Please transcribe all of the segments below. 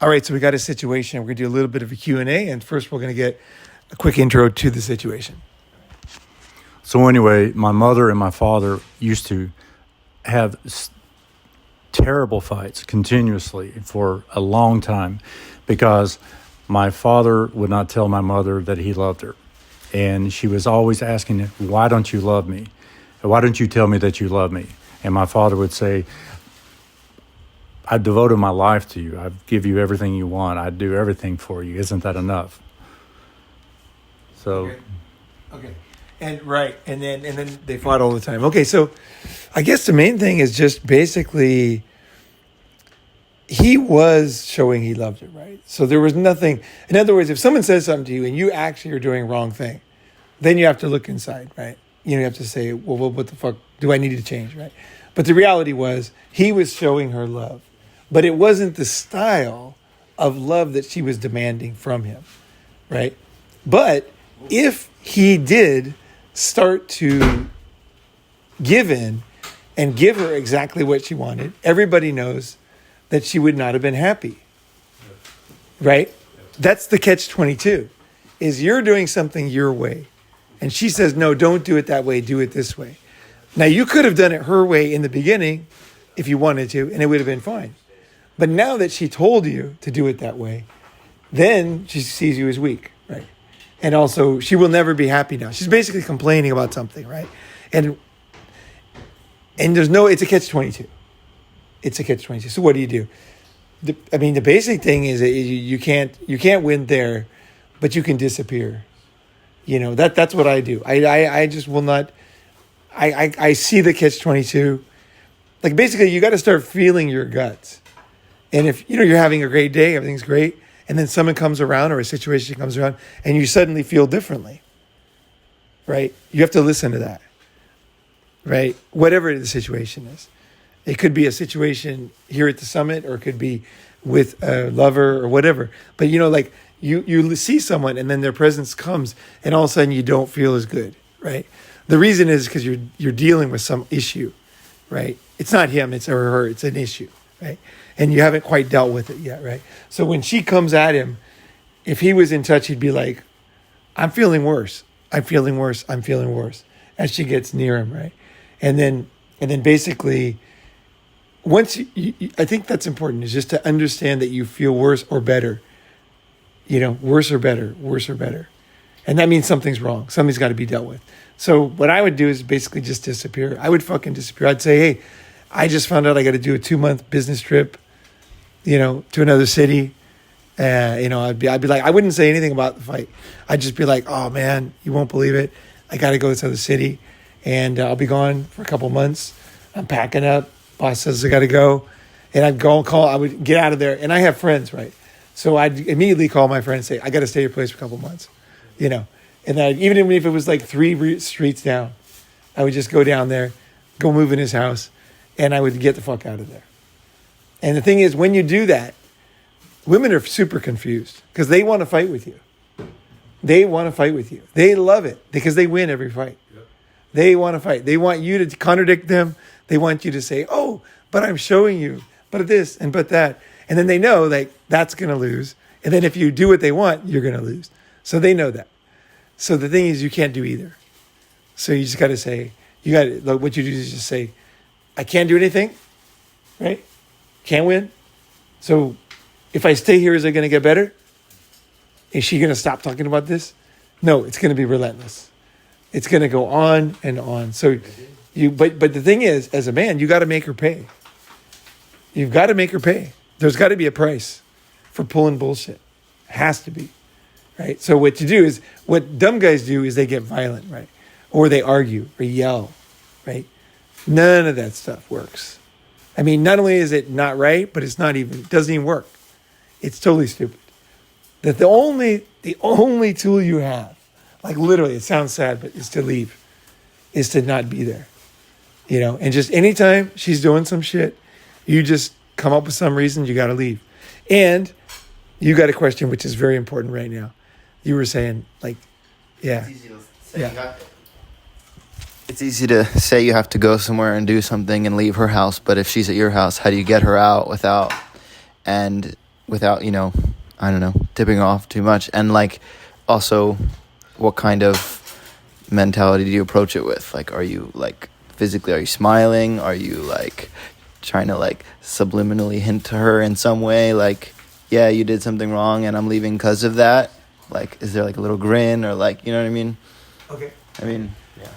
All right, so we got a situation. We're going to do a little bit of a Q&A, and first we're going to get a quick intro to the situation. So anyway, my mother and my father used to have terrible fights continuously for a long time because my father would not tell my mother that he loved her. And she was always asking him, why don't you love me? Why don't you tell me that you love me? And my father would say, I devoted my life to you. I give you everything you want. I do everything for you. Isn't that enough? So, okay. And right, and then they fought all the time. Okay, so I guess the main thing is just basically he was showing he loved her, right? So there was nothing. In other words, if someone says something to you and you actually are doing wrong thing, then you have to look inside, right? You have to say, well, what the fuck do I need to change, right? But the reality was he was showing her love, but it wasn't the style of love that she was demanding from him, right? But if he did start to give in and give her exactly what she wanted, everybody knows that she would not have been happy, right? That's the catch-22, is you're doing something your way. And she says, no, don't do it that way, do it this way. Now, you could have done it her way in the beginning if you wanted to, and it would have been fine. But now that she told you to do it that way, then she sees you as weak, right? And also, she will never be happy now. She's basically complaining about something, right? And it's a catch-22. It's a catch-22. So what do? The basic thing is that you can't win there, but you can disappear. That's what I do. I just will not. I see the catch-22. Like, basically, you got to start feeling your guts. And if you're having a great day, everything's great, and then someone comes around or a situation comes around, and you suddenly feel differently, right? You have to listen to that, right? Whatever the situation is. It could be a situation here at the summit, or it could be with a lover or whatever. But you see someone and then their presence comes and all of a sudden you don't feel as good, right? The reason is because you're dealing with some issue, right? It's not him, it's her, it's an issue, right? And you haven't quite dealt with it yet, right? So when she comes at him, if he was in touch, he'd be like, I'm feeling worse. I'm feeling worse. I'm feeling worse, as she gets near him, right? And then basically, once I think that's important, is just to understand that you feel worse or better. Worse or better, worse or better. And that means something's wrong. Something's got to be dealt with. So what I would do is basically just disappear. I would fucking disappear. I'd say, hey, I just found out I got to do a 2-month business trip, to another city. I'd be like, I wouldn't say anything about the fight. I'd just be like, oh man, you won't believe it. I got to go to the city and I'll be gone for a couple months. I'm packing up. Boss says I got to go. And I'd go and call. I would get out of there. And I have friends, right? So I'd immediately call my friend and say, I got to stay at your place for a couple months, And even if it was like 3 streets down, I would just go down there, go move in his house, and I would get the fuck out of there. And the thing is, when you do that, women are super confused because they want to fight with you. They want to fight with you. They love it because they win every fight. Yep. They want to fight. They want you to contradict them. They want you to say, oh, but I'm showing you, but this and but that. And then they know that's going to lose. And then if you do what they want, you're going to lose. So they know that. So the thing is, you can't do either. So you just got to say, what you do is just say, I can't do anything, right? Can't win. So if I stay here, is it going to get better? Is she going to stop talking about this? No, it's going to be relentless. It's going to go on and on. So but the thing is, as a man, you got to make her pay. You've got to make her pay. There's got to be a price for pulling bullshit. It has to be, right? So what dumb guys do is they get violent, right? Or they argue or yell, right? None of that stuff works. Not only is it not right, but it doesn't even work. It's totally stupid. That the only tool you have, like literally, it sounds sad, but is to leave, is to not be there, and just anytime she's doing some shit, you just come up with some reason you got to leave. And you got a question, which is very important right now. You were saying, yeah. It's easy to say you have to go somewhere and do something and leave her house, but if she's at your house, how do you get her out without? And without, I don't know, tipping off too much? And like, also, what kind of mentality do you approach it with? Like, are you like physically, are you smiling? Are you like trying to like subliminally hint to her in some way? Like, yeah, you did something wrong and I'm leaving because of that. Like, is there like a little grin or like, you know what I mean? Okay. I mean, yeah.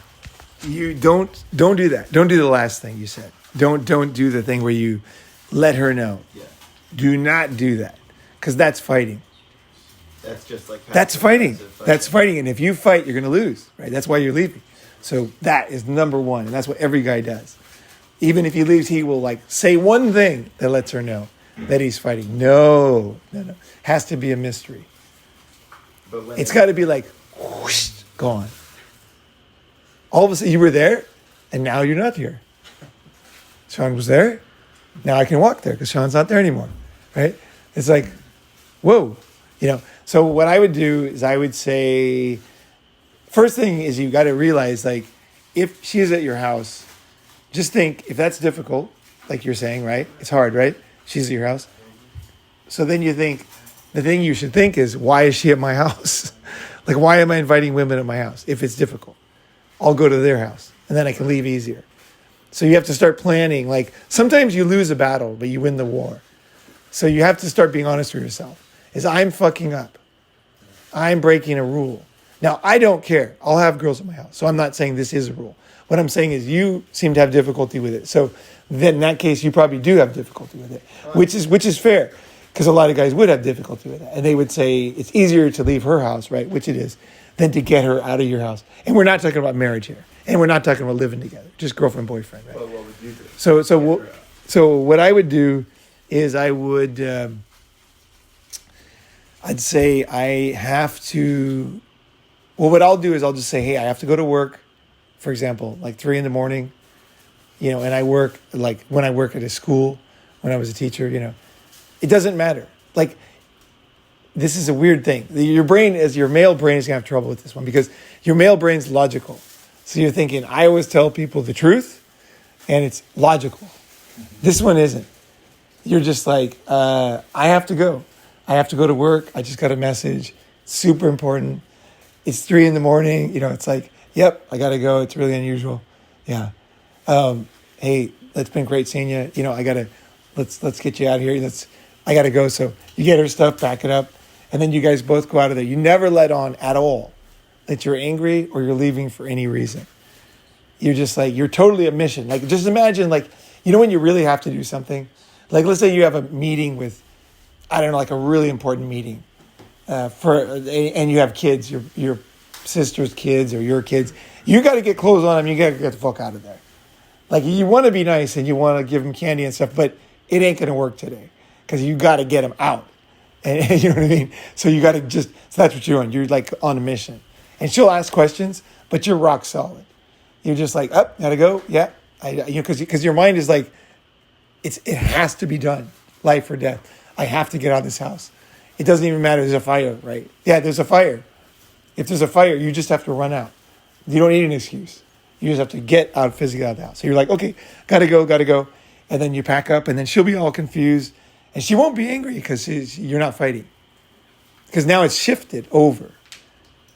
You don't do that. Don't do the last thing you said. Don't do the thing where you let her know. Yeah. Do not do that, because that's fighting. That's just like That's fighting. That's fighting. And if you fight, you're going to lose, right? That's why you're leaving. So that is number one. And that's what every guy does. Even if he leaves, he will like say one thing that lets her know that he's fighting. No. Has to be a mystery. It's got to be like, whoosh, gone. All of a sudden, you were there, and now you're not here. Sean was there. Now I can walk there because Sean's not there anymore, right? It's like, whoa, So what I would do is I would say, first thing is you got to realize, like, if she's at your house, just think, if that's difficult, like you're saying, right? It's hard, right? She's at your house. So then you think, the thing you should think is, why is she at my house? Like, why am I inviting women at my house if it's difficult? I'll go to their house, and then I can leave easier. So you have to start planning. Like, sometimes you lose a battle, but you win the war. So you have to start being honest with yourself. Is I'm fucking up. I'm breaking a rule. Now, I don't care. I'll have girls at my house. So I'm not saying this is a rule. What I'm saying is you seem to have difficulty with it. So then in that case, you probably do have difficulty with it, which is fair, because a lot of guys would have difficulty with that. And they would say it's easier to leave her house, right, which it is, than to get her out of your house. And we're not talking about marriage here. And we're not talking about living together, just girlfriend, boyfriend, right? Well, what would you do? So what I would do is I'd say I have to, well, what I'll do is I'll just say, hey, I have to go to work, for example, like 3 a.m, and I work, like when I work at a school, when I was a teacher, it doesn't matter. Like, this is a weird thing. Your male brain is going to have trouble with this one, because your male brain's logical. So you're thinking, I always tell people the truth, and it's logical. This one isn't. You're just like, I have to go. I have to go to work. I just got a message. It's super important. It's 3 a.m. It's like, yep, I got to go. It's really unusual. Yeah. Hey, it's been great seeing you. Let's get you out of here. I got to go. So you get her stuff, pack it up, and then you guys both go out of there. You never let on at all that you're angry or you're leaving for any reason. You're just like, you're totally a mission. Like, just imagine, like, when you really have to do something, like, let's say you have a meeting with, I don't know, like a really important meeting and you have kids, your sister's kids or your kids. You got to get clothes on them. You got to get the fuck out of there. Like, you want to be nice and you want to give them candy and stuff, but it ain't going to work today because you got to get them out. And you know what I mean? So you got to so that's what you're doing. You're like on a mission. And she'll ask questions, but you're rock solid. You're just like, gotta go. Yeah. Because your mind is like, it has to be done. Life or death. I have to get out of this house. It doesn't even matter. There's a fire, right? Yeah, there's a fire. If there's a fire, you just have to run out. You don't need an excuse. You just have to get out physically out of the house. So you're like, okay, gotta go. And then you pack up, and then she'll be all confused. And she won't be angry because you're not fighting. Because now it's shifted over.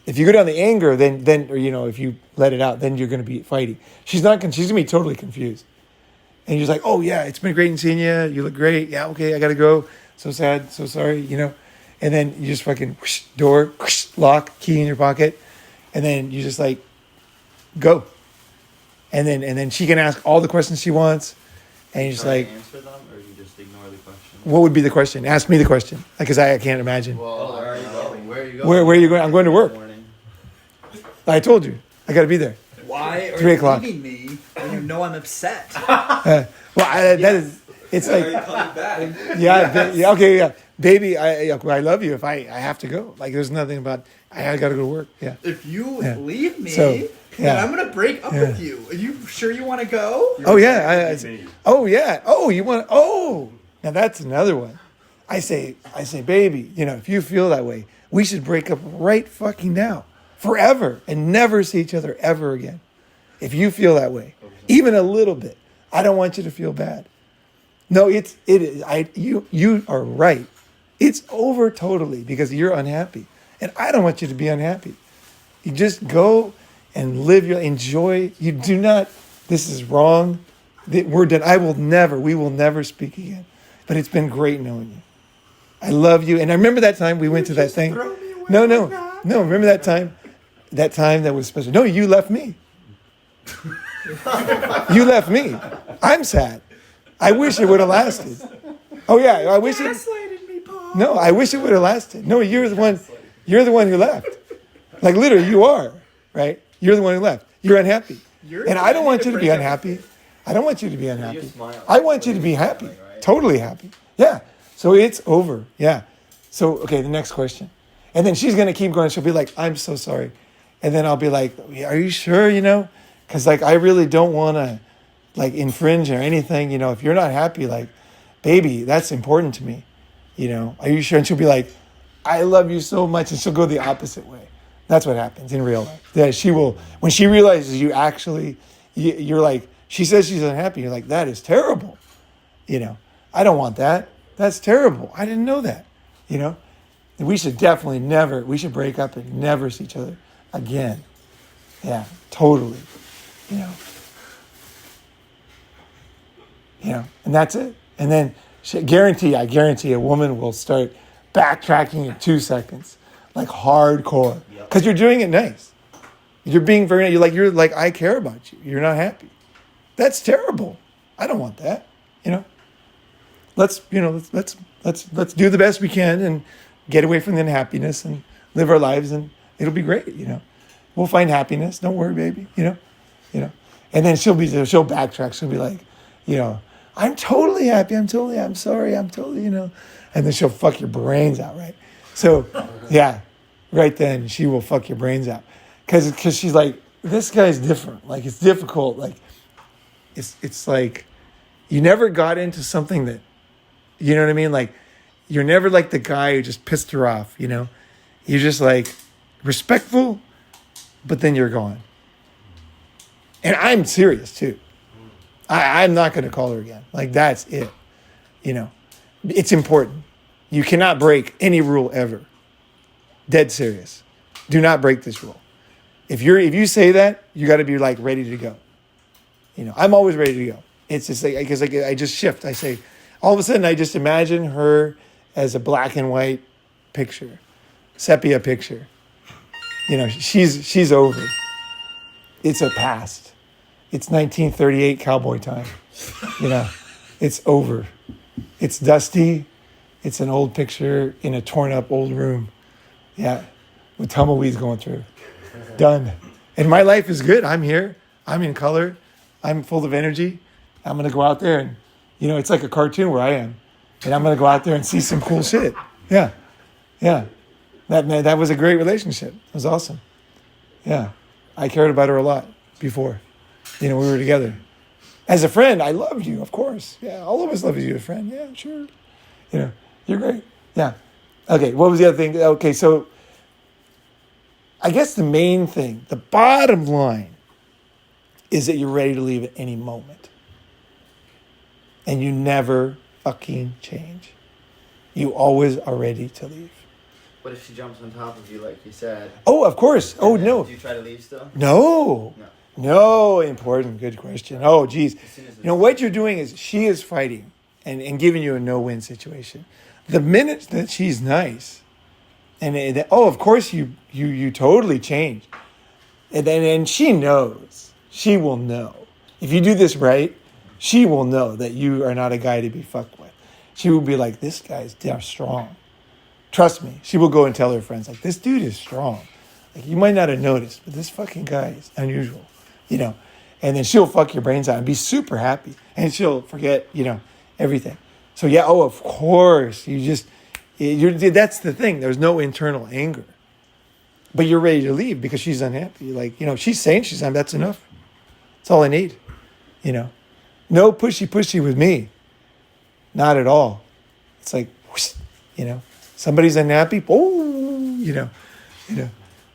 If you go down the anger, then if you let it out, then you're going to be fighting. She's going to be totally confused. And you're just like, oh, yeah, it's been great seeing you. You look great. Yeah, okay, I got to go. So sad, so sorry, And then you just fucking whoosh, door, whoosh, lock, key in your pocket. And then you just like, go. And then she can ask all the questions she wants. And you're just like, answer them, or you just ignore the question? What would be the question? Ask me the question. Because I can't imagine. Well, where are you going? Where are you going? I'm going to work. I told you. I got to be there. Why are 3 you o'clock. leaving me when you know I'm upset? It's like, yeah, okay, yeah. Baby, I love you if I have to go. Like, there's nothing about, I got to go to work. Yeah. If you leave me, So, then I'm going to break up with you. Are you sure you want to go? Oh, yeah. Yeah. Oh, you want, now that's another one. I say, baby, if you feel that way, we should break up right fucking now. Forever, and never see each other ever again. If you feel that way, even a little bit, I don't want you to feel bad. No, it is. You are right. It's over totally because you're unhappy. And I don't want you to be unhappy. You just go and enjoy. You do not, this is wrong. We're done. We will never speak again. But it's been great knowing you. I love you. And I remember that time we went to that thing. No. Remember that time? That time that was special. No, you left me. You left me. I'm sad. I wish it would have lasted. Oh yeah, I wish it. Gaslighted me, Paul. No, I wish it would have lasted. No, you're the one. You're the one who left. Like literally, you are right. You're the one who left. You're unhappy, and I don't want you to be unhappy. I don't want you to be unhappy. I want you to be happy, totally happy. Yeah. So it's over. Yeah. So okay, the next question, and then she's gonna keep going. She'll be like, "I'm so sorry," and then I'll be like, "Are you sure? You know, because like I really don't want to like infringe or anything. You know, if you're not happy, like, baby, that's important to me. You know, are you sure?" And she'll be like, "I love you so much," and she'll go the opposite way. That's what happens in real life. Yeah, she will. When she realizes you actually, you're like, she says she's unhappy. You're like, that is terrible. You know, I don't want that. That's terrible. I didn't know that. You know, we should definitely we should break up and never see each other again. Yeah, totally. You know, and that's it. And then I guarantee a woman will start backtracking in 2 seconds, like hardcore, because you're doing it nice. You're being very, you're like, I care about you. You're not happy. That's terrible. I don't want that. You know, let's do the best we can and get away from the unhappiness and live our lives, and it'll be great. You know, we'll find happiness. Don't worry, baby. You know, and then she'll backtrack. She'll be like, you know, I'm totally happy. I'm sorry. I'm totally, you know, and then she'll fuck your brains out, right? So, yeah, right then she will fuck your brains out. Because she's like, this guy's different. Like, it's difficult. Like, it's like you never got into something that, you know what I mean? Like, you're never like the guy who just pissed her off, you know? You're just like respectful, but then you're gone. And I'm serious too. I'm not going to call her again. Like, that's it. You know, it's important. You cannot break any rule ever. Dead serious. Do not break this rule. If you say that, you got to be like ready to go. You know, I'm always ready to go. It's just like, because like I just shift. I say, all of a sudden I just imagine her as a black and white picture, sepia picture. You know, she's over. It's a past. It's 1938 cowboy time. You know, it's over. It's dusty. It's an old picture in a torn up old room. Yeah, with tumbleweeds going through. Done. And my life is good. I'm here. I'm in color. I'm full of energy. I'm going to go out there and, you know, it's like a cartoon where I am. And I'm going to go out there and see some cool shit. Yeah. Yeah. That was a great relationship. It was awesome. Yeah. I cared about her a lot before. You know, we were together. As a friend, I loved you, of course. Yeah, all of us love you as a friend. Yeah, sure. You know, you're great. Yeah. Okay, what was the other thing? Okay, so I guess the main thing, the bottom line, is that you're ready to leave at any moment. And you never fucking change. You always are ready to leave. What if she jumps on top of you like you said? Oh, of course. Oh, no. Do you try to leave still? No. No, important. Good question. Oh, geez. You know, what you're doing is she is fighting and giving you a no-win situation. The minute that she's nice, of course you totally change. And she knows. She will know. If you do this right, she will know that you are not a guy to be fucked with. She will be like, this guy's damn strong. Trust me. She will go and tell her friends, like, this dude is strong. Like, you might not have noticed, but this fucking guy is unusual. You know, and then she'll fuck your brains out and be super happy, and she'll forget, you know, everything. So yeah, of course, that's the thing. There's no internal anger, but you're ready to leave because she's unhappy. Like, you know, she's saying she's unhappy. That's enough. That's all I need. You know, no pushy with me. Not at all. It's like, whoosh, you know, somebody's unhappy. Oh, you know,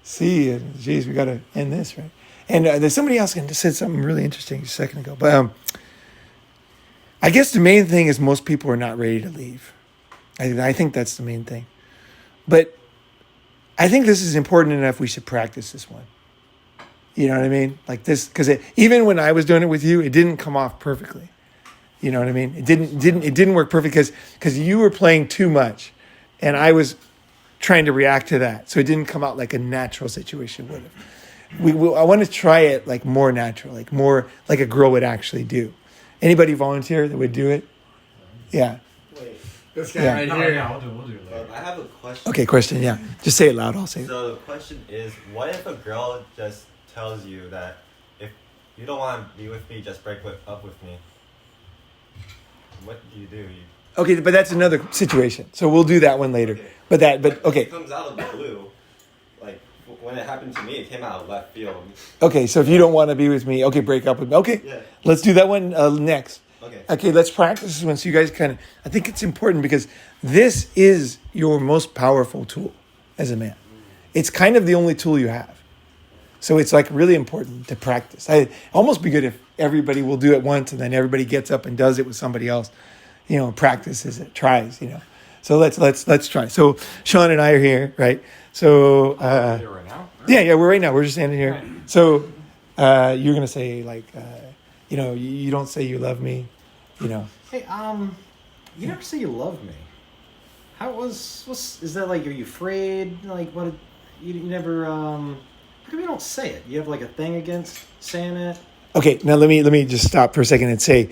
see, geez, we got to end this, right? And there's somebody else that said something really interesting a second ago. But I guess the main thing is most people are not ready to leave. I think that's the main thing. But I think this is important enough. We should practice this one. You know what I mean? Like this, because even when I was doing it with you, it didn't come off perfectly. You know what I mean? It didn't work perfect because you were playing too much, and I was trying to react to that, so it didn't come out like a natural situation would have. I want to try it like more natural, like more like a girl would actually do. Anybody volunteer that would do it? Yeah. Wait, this guy right here. Yeah, we'll do it later. I have a question. Okay, question. Yeah, just say it loud. I'll say it. So the question is, what if a girl just tells you that if you don't want to be with me, just up with me? What do you do? Okay, but that's another situation. So we'll do that one later. Okay. But okay. It comes out of the blue. Like when it happened to me, it came out of left field. Okay, so if you don't want to be with me, okay, break up with me. Okay, Yeah. let's do that one next. Okay. Okay, let's practice this one so you guys kind of... I think it's important because this is your most powerful tool as a man. It's kind of the only tool you have. So it's like really important to practice. It'd almost be good if everybody will do it once and then everybody gets up and does it with somebody else. You know, practices it, tries, you know. So let's try. So Sean and I are here, right? So Here right now? yeah, we're right now. We're just standing here. Right. So you're gonna say like, you know, you don't say you love me, you know. Hey, you never say you love me. Is that like, are you afraid? Like, what, you never, how come you don't say it? You have like a thing against saying it? Okay, now let me just stop for a second and say,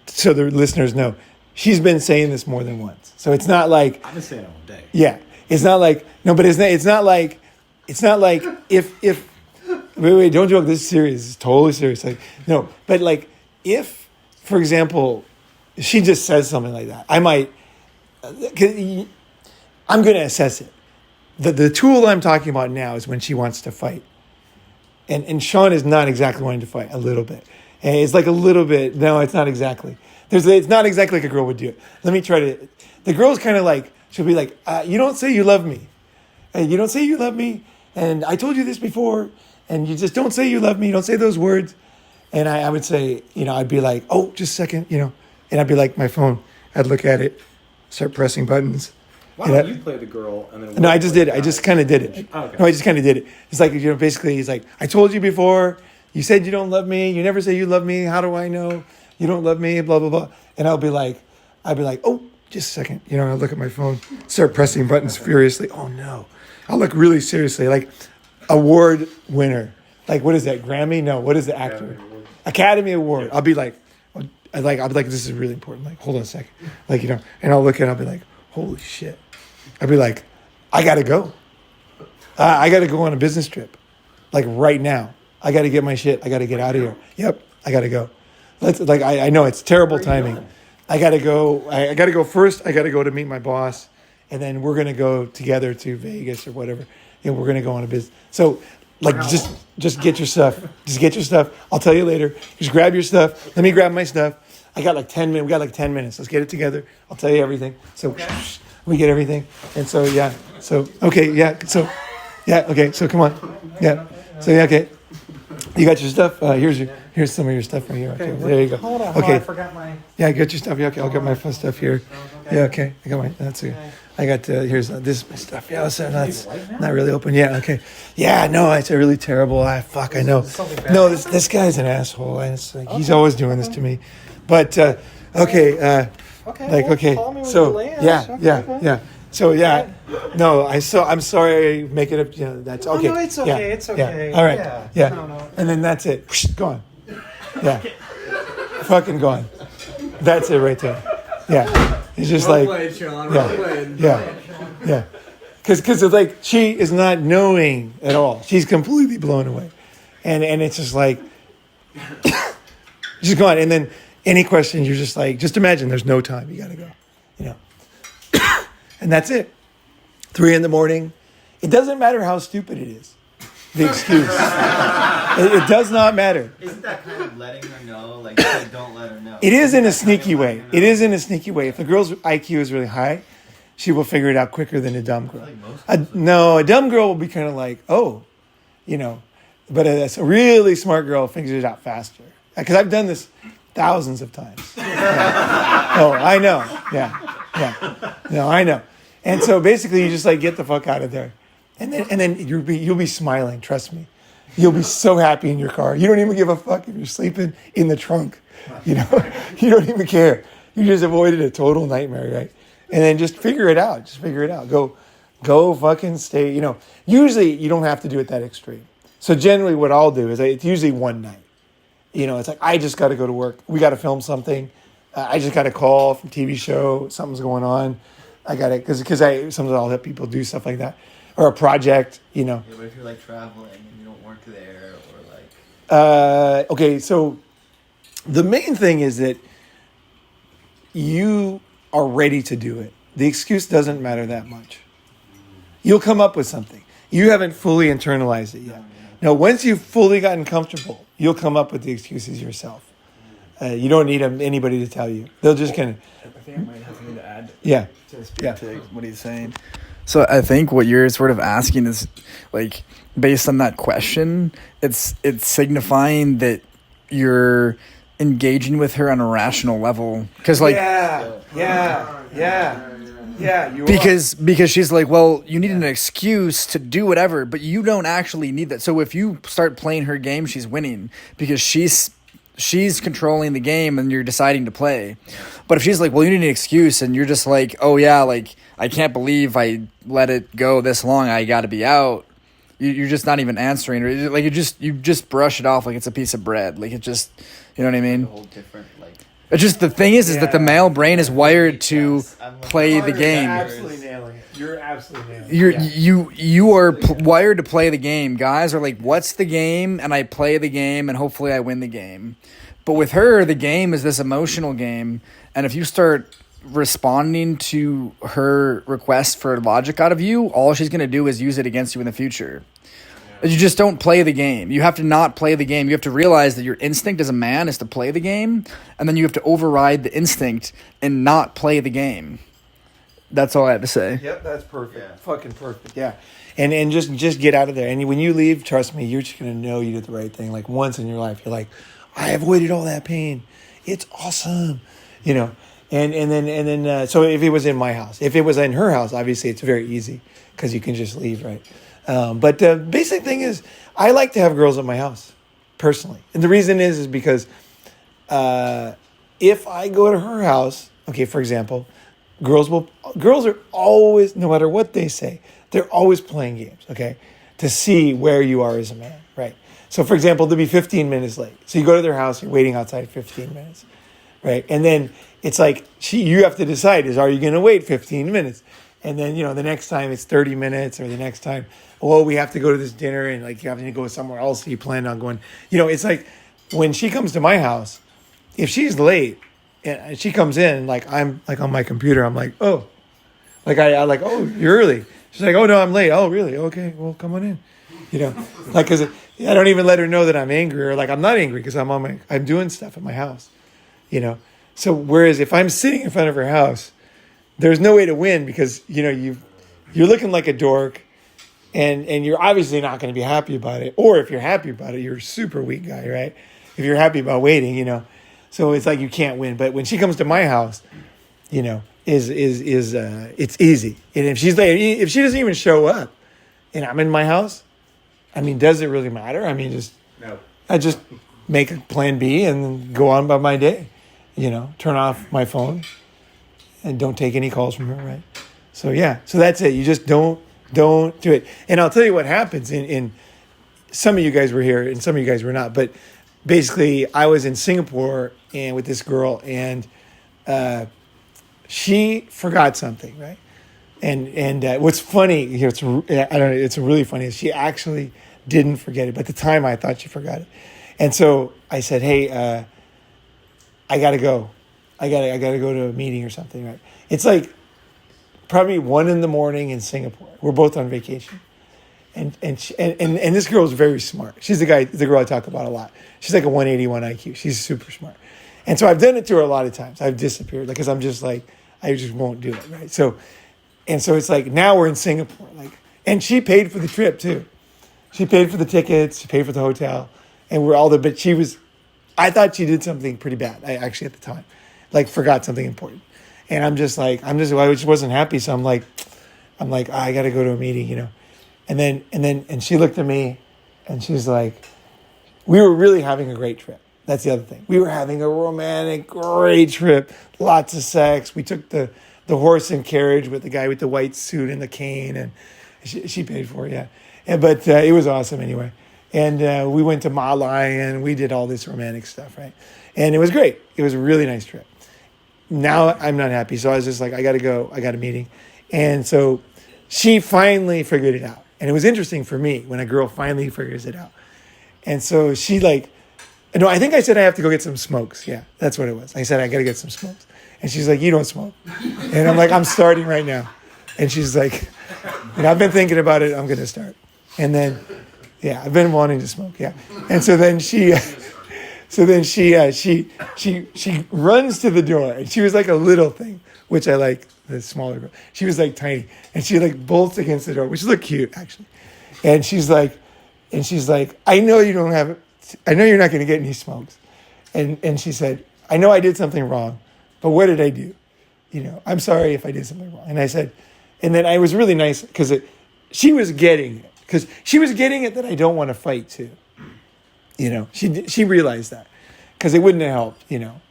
so the listeners know, she's been saying this more than once. So it's not like, I've been saying it all day. yeah, it's not like, no, but it's not like if wait, don't joke. This is serious. It's totally serious. Like, no, but like if, for example, she just says something like that, I might, I'm going to assess it. The tool I'm talking about now is when she wants to fight. And Sean is not exactly wanting to fight, a little bit. And it's like a little bit, no, it's not exactly. It's not exactly like a girl would do it. Let me try to, the girl's kind of like, she'll be like, you don't say you love me. And you don't say you love me. And I told you this before. And you just don't say you love me. You don't say those words. And I would say, you know, I'd be like, oh, just a second, you know. And I'd be like, my phone. I'd look at it, start pressing buttons. Why don't you play the girl and then... No, I just did it. I just kind of did it. Oh, okay. No, I just kind of did it. It's like, you know, basically, he's like, I told you before. You said you don't love me. You never say you love me. How do I know you don't love me? Blah, blah, blah. And I'd be like, oh, just a second. You know, I'll look at my phone, start pressing buttons furiously. Oh, no. I'll look really seriously. Like, award winner. Like, what is that? Grammy? No, what is the actor? Academy Award. I'll be like, this is really important. Like, hold on a second. Like, you know, and I'll look at it, I'll be like, holy shit. I'd be like, I got to go. I got to go on a business trip. Like right now. I got to get my shit. I got to get out of here. Yep. I got to go. I know it's terrible timing. I got to go. I got to go first. I got to go to meet my boss. And then we're going to go together to Vegas or whatever. And we're going to go on a business. So like, just get your stuff. Just get your stuff. I'll tell you later. Just grab your stuff. Let me grab my stuff. I got like 10 minutes. We got like 10 minutes. Let's get it together. I'll tell you everything. So we get everything. And so, yeah. So, okay. Yeah. So, yeah. Okay. So come on. Yeah. So, yeah. Okay. You got your stuff. Here's some of your stuff right here. Okay. There you go. Hold on. Okay. I forgot my... Yeah. I got your stuff. Yeah. Okay. I'll get my fun stuff here. Yeah. Okay. I got my, that's it. I got, this is my stuff. Yeah. So that's not really open. Yeah. Okay. Yeah. No, it's a really terrible. I know. No, this guy's an asshole. And it's like, he's always doing this to me. But, okay. Like, okay. So, yeah. So, yeah. No, I'm sorry. Make it up. You know, that's okay. No, it's okay. Yeah. It's okay. Yeah. All right. Yeah. No. And then that's it. Gone. Yeah. Fucking gone. That's it right there. Yeah. He's just Well like, played, Sean. yeah. Well played. Yeah. Because it's like, she is not knowing at all. She's completely blown away. And it's just like, she's gone. And then any questions, you're just like, just imagine there's no time. You got to go, you know. And that's it. 3 a.m. It doesn't matter how stupid it is. The excuse. It does not matter. Isn't that kind of letting her know? Like, you said, don't let her know. It is in a sneaky way. It is in a sneaky way. If a girl's IQ is really high, she will figure it out quicker than a dumb girl. A dumb girl will be kind of like, oh, you know. But a really smart girl figures it out faster. Because I've done this thousands of times. Yeah. Oh, I know. Yeah. Yeah. No, I know. And so basically, you just like get the fuck out of there, and then you'll be smiling. Trust me, you'll be so happy in your car. You don't even give a fuck if you're sleeping in the trunk. You know, you don't even care. You just avoided a total nightmare, right? And then just figure it out. Just figure it out. Go fucking stay. You know, usually you don't have to do it that extreme. So generally, what I'll do is it's usually one night. You know, it's like I just got to go to work. We got to film something. I just got a call from TV show. Something's going on. I got it because sometimes I'll let people do stuff like that or a project. You know. Yeah, but if you're like traveling and you don't work there or like. Okay, so the main thing is that you are ready to do it. The excuse doesn't matter that much. You'll come up with something. You haven't fully internalized it yet. Now, once you've fully gotten comfortable, you'll come up with the excuses yourself. You don't need anybody to tell you. They'll just kind of... I think I might have something to add Yeah. to speak Yeah. to what he's saying. So I think what you're sort of asking is, like, based on that question, it's signifying that you're engaging with her on a rational level. Because, like... Yeah, you because she's like, well, you need an excuse to do whatever, but you don't actually need that. So if you start playing her game, she's winning because she's controlling the game and you're deciding to play. But if she's like, well, you need an excuse, and you're just like, oh yeah, like I can't believe I let it go this long, I got to be out. You're just not even answering, or like you just brush it off like it's a piece of bread. Like it just, you know what I mean? A whole different like. It's just the thing is that the male brain is wired to play the game. You're absolutely nailing it. You're absolutely nailing it. You are wired to play the game. Guys are like, what's the game? And I play the game, and hopefully I win the game. But with her, the game is this emotional game, and if you start responding to her request for logic out of you, all she's going to do is use it against you in the future. You just don't play the game. You have to not play the game. You have to realize that your instinct as a man is to play the game, and then you have to override the instinct and not play the game. That's all I have to say. Yep, that's perfect. Yeah. Fucking perfect. Yeah. And just get out of there. And when you leave, trust me, you're just going to know you did the right thing. Like once in your life, you're like, I avoided all that pain. It's awesome. You know. And then so if it was in my house, if it was in her house, obviously it's very easy because you can just leave, right? But the basic thing is, I like to have girls at my house, personally. And the reason is because if I go to her house, okay, for example, girls are always, no matter what they say, they're always playing games, okay, to see where you are as a man, right? So, for example, they'll be 15 minutes late. So you go to their house, you're waiting outside 15 minutes, right? And then it's like, you have to decide, are you going to wait 15 minutes? And then, you know, the next time it's 30 minutes, or the next time, well, we have to go to this dinner, and like you have to go somewhere else you plan on going. You know, it's like when she comes to my house, if she's late and she comes in, like I'm like on my computer, I'm like, oh, like I like, oh, you're early. She's like, oh no, I'm late. Oh, really? Okay, well, come on in. You know, like, cause I don't even let her know that I'm angry, or like I'm not angry because I'm doing stuff at my house. You know, so whereas if I'm sitting in front of her house, there's no way to win because, you know, you're looking like a dork, and you're obviously not going to be happy about it. Or if you're happy about it, you're a super weak guy, right? If you're happy about waiting, you know, so it's like you can't win. But when she comes to my house, you know, it's easy. And if she's late, if she doesn't even show up, and I'm in my house, I mean, does it really matter? I mean, I just make a plan B and go on by my day, you know, turn off my phone and don't take any calls from her, right? So yeah, so that's it. You just don't do it. And I'll tell you what happens in some of you guys were here and some of you guys were not, but basically I was in Singapore and with this girl, and she forgot something, right? And what's funny here, it's really funny, is she actually didn't forget it, but at the time I thought she forgot it. And so I said, hey, I gotta go. I gotta go to a meeting or something, right? It's like probably 1 a.m. in Singapore. We're both on vacation, and this girl is very smart. She's the girl I talk about a lot. She's like a 181 IQ. She's super smart, and so I've done it to her a lot of times. I've disappeared because I'm just like, I just won't do it, right? So it's like now we're in Singapore, like, and she paid for the trip too. She paid for the tickets. She paid for the hotel, and but I thought she did something pretty bad. I actually at the time, like, forgot something important. And I just wasn't happy. So I'm like, I got to go to a meeting, And she looked at me and she's like, we were really having a great trip. That's the other thing. We were having a romantic, great trip. Lots of sex. We took the horse and carriage with the guy with the white suit and the cane, and she paid for it, yeah. But it was awesome anyway. And we went to Malai and we did all this romantic stuff, right? And it was great. It was a really nice trip. Now I'm not happy. So I was just like, I got to go. I got a meeting. And so she finally figured it out. And it was interesting for me when a girl finally figures it out. And so she no, I think I said I have to go get some smokes. Yeah, that's what it was. I said, I got to get some smokes. And she's like, you don't smoke. And I'm like, I'm starting right now. And she's like, I've been thinking about it. I'm going to start. And then, yeah, I've been wanting to smoke. Yeah. And so then she runs to the door, and she was like a little thing, which I like, the smaller girl. She was like tiny, and she like bolts against the door, which looked cute actually. And she's like, I know you're not going to get any smokes. And she said, I know I did something wrong, but what did I do? I'm sorry if I did something wrong. And I said, and then I was really nice because she was getting it that I don't want to fight too. She realized that because it wouldn't have helped,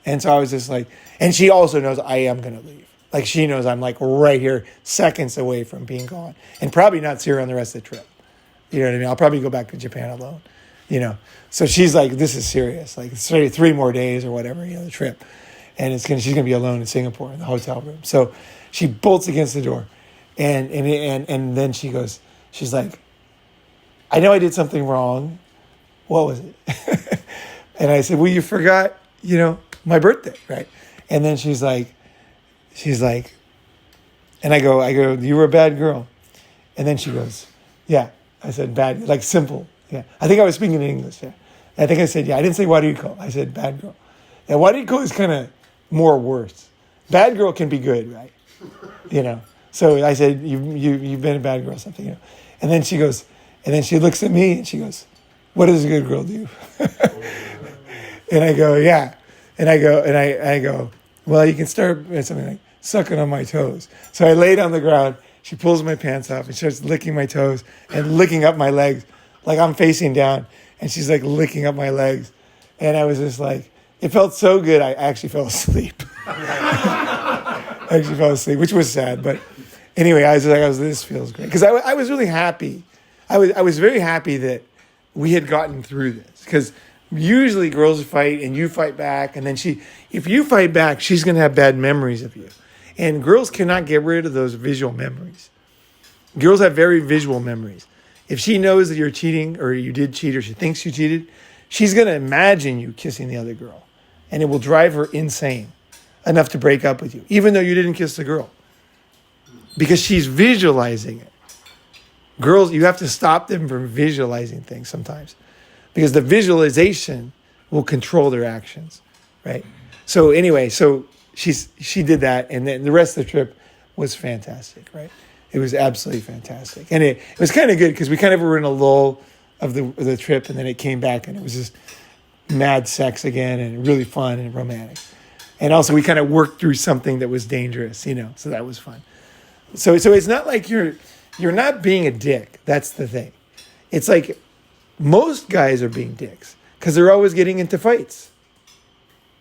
And so I was just like, and she also knows I am going to leave. Like she knows I'm like right here, seconds away from being gone, and probably not see her on the rest of the trip. You know what I mean? I'll probably go back to Japan alone, So she's like, this is serious. Like it's 3 more days or whatever, the trip. And she's going to be alone in Singapore in the hotel room. So she bolts against the door. And then she's like, I know I did something wrong. What was it? And I said, well, you forgot, my birthday, right? And then she's like, and I go, you were a bad girl. And then she goes, yeah. I said, bad, like simple. Yeah. I think I was speaking in English. Yeah. I think I said, yeah. I didn't say Wariko. I said bad girl. And Wariko is kind of more worse. Bad girl can be good, right? So I said, you've been a bad girl, something, And then she goes, and then she looks at me and she goes, what does a good girl do? And I go, yeah. And I go, well, you can start with something like sucking on my toes. So I laid on the ground. She pulls my pants off and starts licking my toes and licking up my legs like I'm facing down. And she's like licking up my legs. And I was just like, it felt so good, I actually fell asleep. Which was sad. But anyway, I was like, this feels great. Because I was really happy. I was very happy that we had gotten through this. Because usually girls fight and you fight back. And then if you fight back, she's going to have bad memories of you. And girls cannot get rid of those visual memories. Girls have very visual memories. If she knows that you're cheating or you did cheat or she thinks you cheated, she's going to imagine you kissing the other girl. And it will drive her insane enough to break up with you, even though you didn't kiss the girl. Because she's visualizing it. Girls, you have to stop them from visualizing things sometimes. Because the visualization will control their actions, right? So anyway, she did that, and then the rest of the trip was fantastic, right? It was absolutely fantastic. And it was kind of good because we kind of were in a lull of the trip, and then it came back, and it was just mad sex again, and really fun and romantic. And also we kind of worked through something that was dangerous, so that was fun. So it's not like you're not being a dick. That's the thing. It's like most guys are being dicks because they're always getting into fights.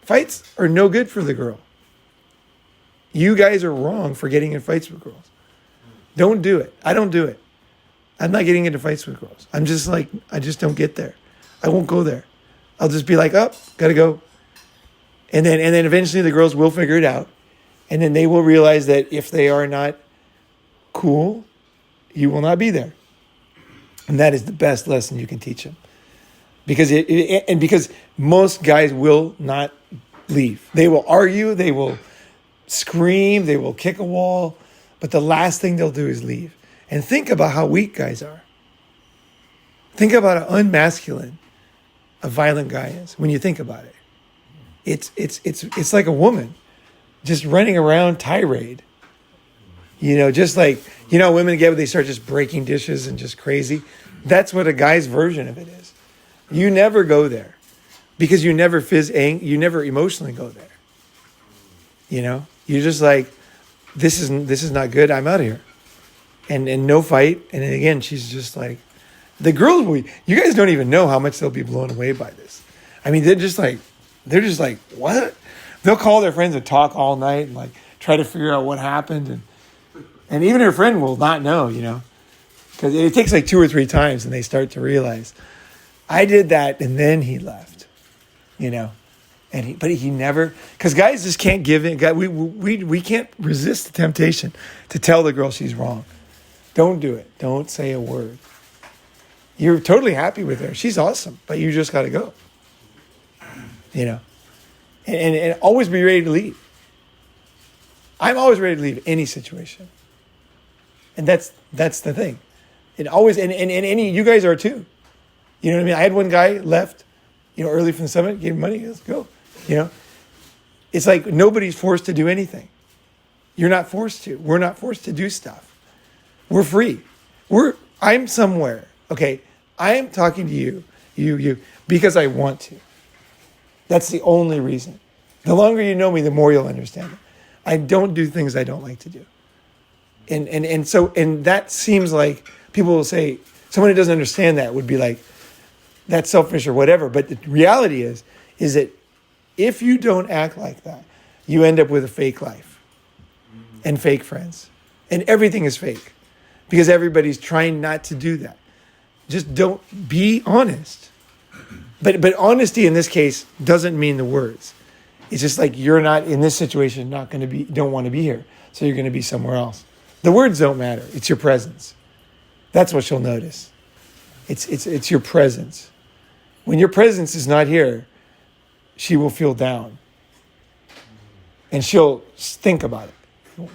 Fights are no good for the girl. You guys are wrong for getting in fights with girls. Don't do it. I don't do it. I'm not getting into fights with girls. I'm just like, I just don't get there. I won't go there. I'll just be like, gotta go. And then eventually the girls will figure it out. And then they will realize that if they are not cool, you will not be there. And that is the best lesson you can teach them. Because most guys will not leave. They will argue, they will scream, they will kick a wall, but the last thing they'll do is leave. And think about how weak guys are. Think about how unmasculine a violent guy is when you think about it. It's like a woman just running around tirade. Just like, women get when they start just breaking dishes and just crazy. That's what a guy's version of it is. You never go there because you never emotionally go there. You're just like, this is not good. I'm out of here. And no fight. And then again, she's just like, the girls you guys don't even know how much they'll be blown away by this. I mean, they're just like, what? They'll call their friends and talk all night and like try to figure out what happened. And even her friend will not know, because it takes like 2 or 3 times and they start to realize, I did that and then he left, but he never, because guys just can't give in. We can't resist the temptation to tell the girl she's wrong. Don't do it. Don't say a word. You're totally happy with her. She's awesome, but you just got to go. And always be ready to leave. I'm always ready to leave any situation. And that's the thing. And always, and any, you guys are too. You know what I mean? I had one guy left, early from the summit, gave him money, let's go. It's like nobody's forced to do anything. You're not forced to. We're not forced to do stuff. We're free. I'm somewhere. Okay. I am talking to you, because I want to. That's the only reason. The longer you know me, the more you'll understand it. I don't do things I don't like to do. And that seems like people will say, someone who doesn't understand that would be like, that's selfish or whatever. But the reality is that if you don't act like that, you end up with a fake life and fake friends. And everything is fake because everybody's trying not to do that. Just don't be honest. But honesty in this case doesn't mean the words. It's just like you're not in this situation, don't want to be here. So you're going to be somewhere else. The words don't matter. It's your presence. That's what she'll notice. It's your presence. When your presence is not here, she will feel down. And she'll think about it.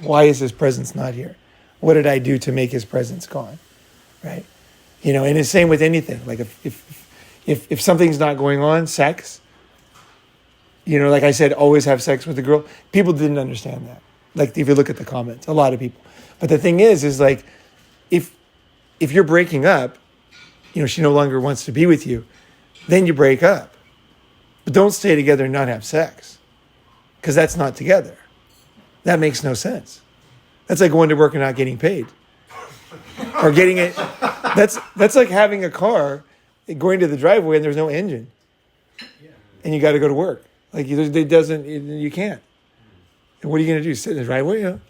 Why is his presence not here? What did I do to make his presence gone? Right? And it's the same with anything. Like if something's not going on, sex, like I said, always have sex with the girl. People didn't understand that. Like if you look at the comments, a lot of people. But the thing is like, if you're breaking up, she no longer wants to be with you, then you break up. But don't stay together and not have sex. Because that's not together. That makes no sense. That's like going to work and not getting paid. Or getting it. That's like having a car, going to the driveway and there's no engine. And you got to go to work. Like you can't. And what are you going to do? Sit in the driveway? I'm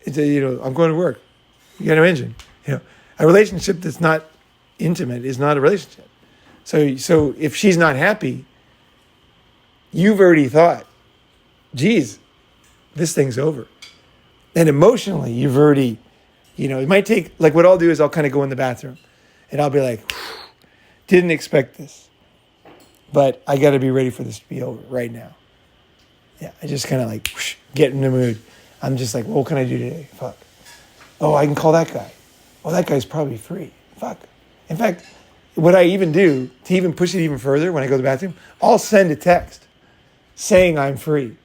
going to work. You got no engine. A relationship that's not intimate is not a relationship. So if she's not happy, you've already thought, geez, this thing's over. And emotionally, you've already, it might take, like what I'll do is I'll kind of go in the bathroom and I'll be like, didn't expect this, but I got to be ready for this to be over right now. Yeah, I just kind of like get in the mood. I'm just like, what can I do today? Fuck. Oh, I can call that guy. Oh, that guy's probably free. Fuck. In fact, what I even do to even push it even further when I go to the bathroom, I'll send a text saying I'm free,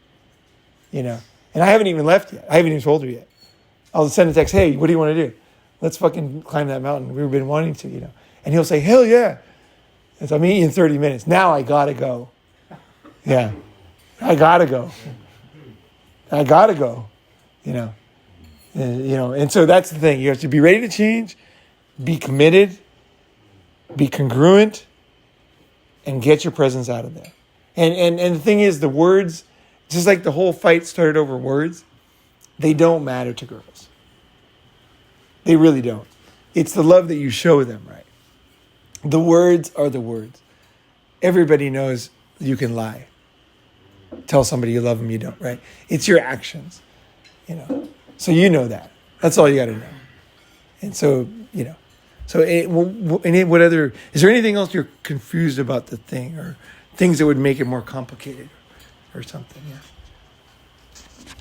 And I haven't even left yet. I haven't even told her yet. I'll send a text, hey, what do you want to do? Let's fucking climb that mountain. We've been wanting to, And he'll say, hell yeah. And so I'll meet you in 30 minutes. Now I got to go. Yeah. I got to go. And so that's the thing. You have to be ready to change, be committed, be congruent, and get your presence out of there. And the thing is, the words, just like the whole fight started over words, they don't matter to girls. They really don't. It's the love that you show them, right? The words are the words. Everybody knows you can lie. Tell somebody you love them, you don't, right? It's your actions, So you know that. That's all you got to know. And so, what other, is there anything else you're confused about the thing or things that would make it more complicated or something? Yeah.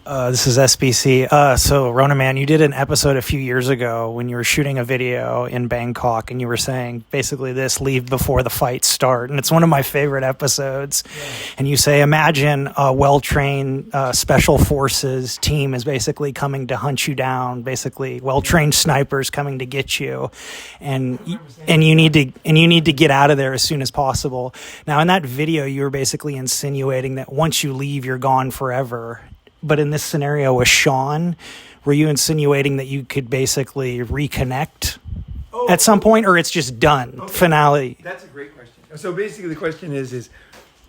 This is SBC. So, Ronin Man, you did an episode a few years ago when you were shooting a video in Bangkok, and you were saying basically leave before the fights start. And it's one of my favorite episodes. Yeah. And you say, imagine a well-trained special forces team is basically coming to hunt you down, basically well-trained snipers coming to get you. And you need to get out of there as soon as possible. Now, in that video, you were basically insinuating that once you leave, you're gone forever. but in this scenario with Sean, were you insinuating that you could basically reconnect at some point, or it's just done, finale? That's a great question. So basically the question is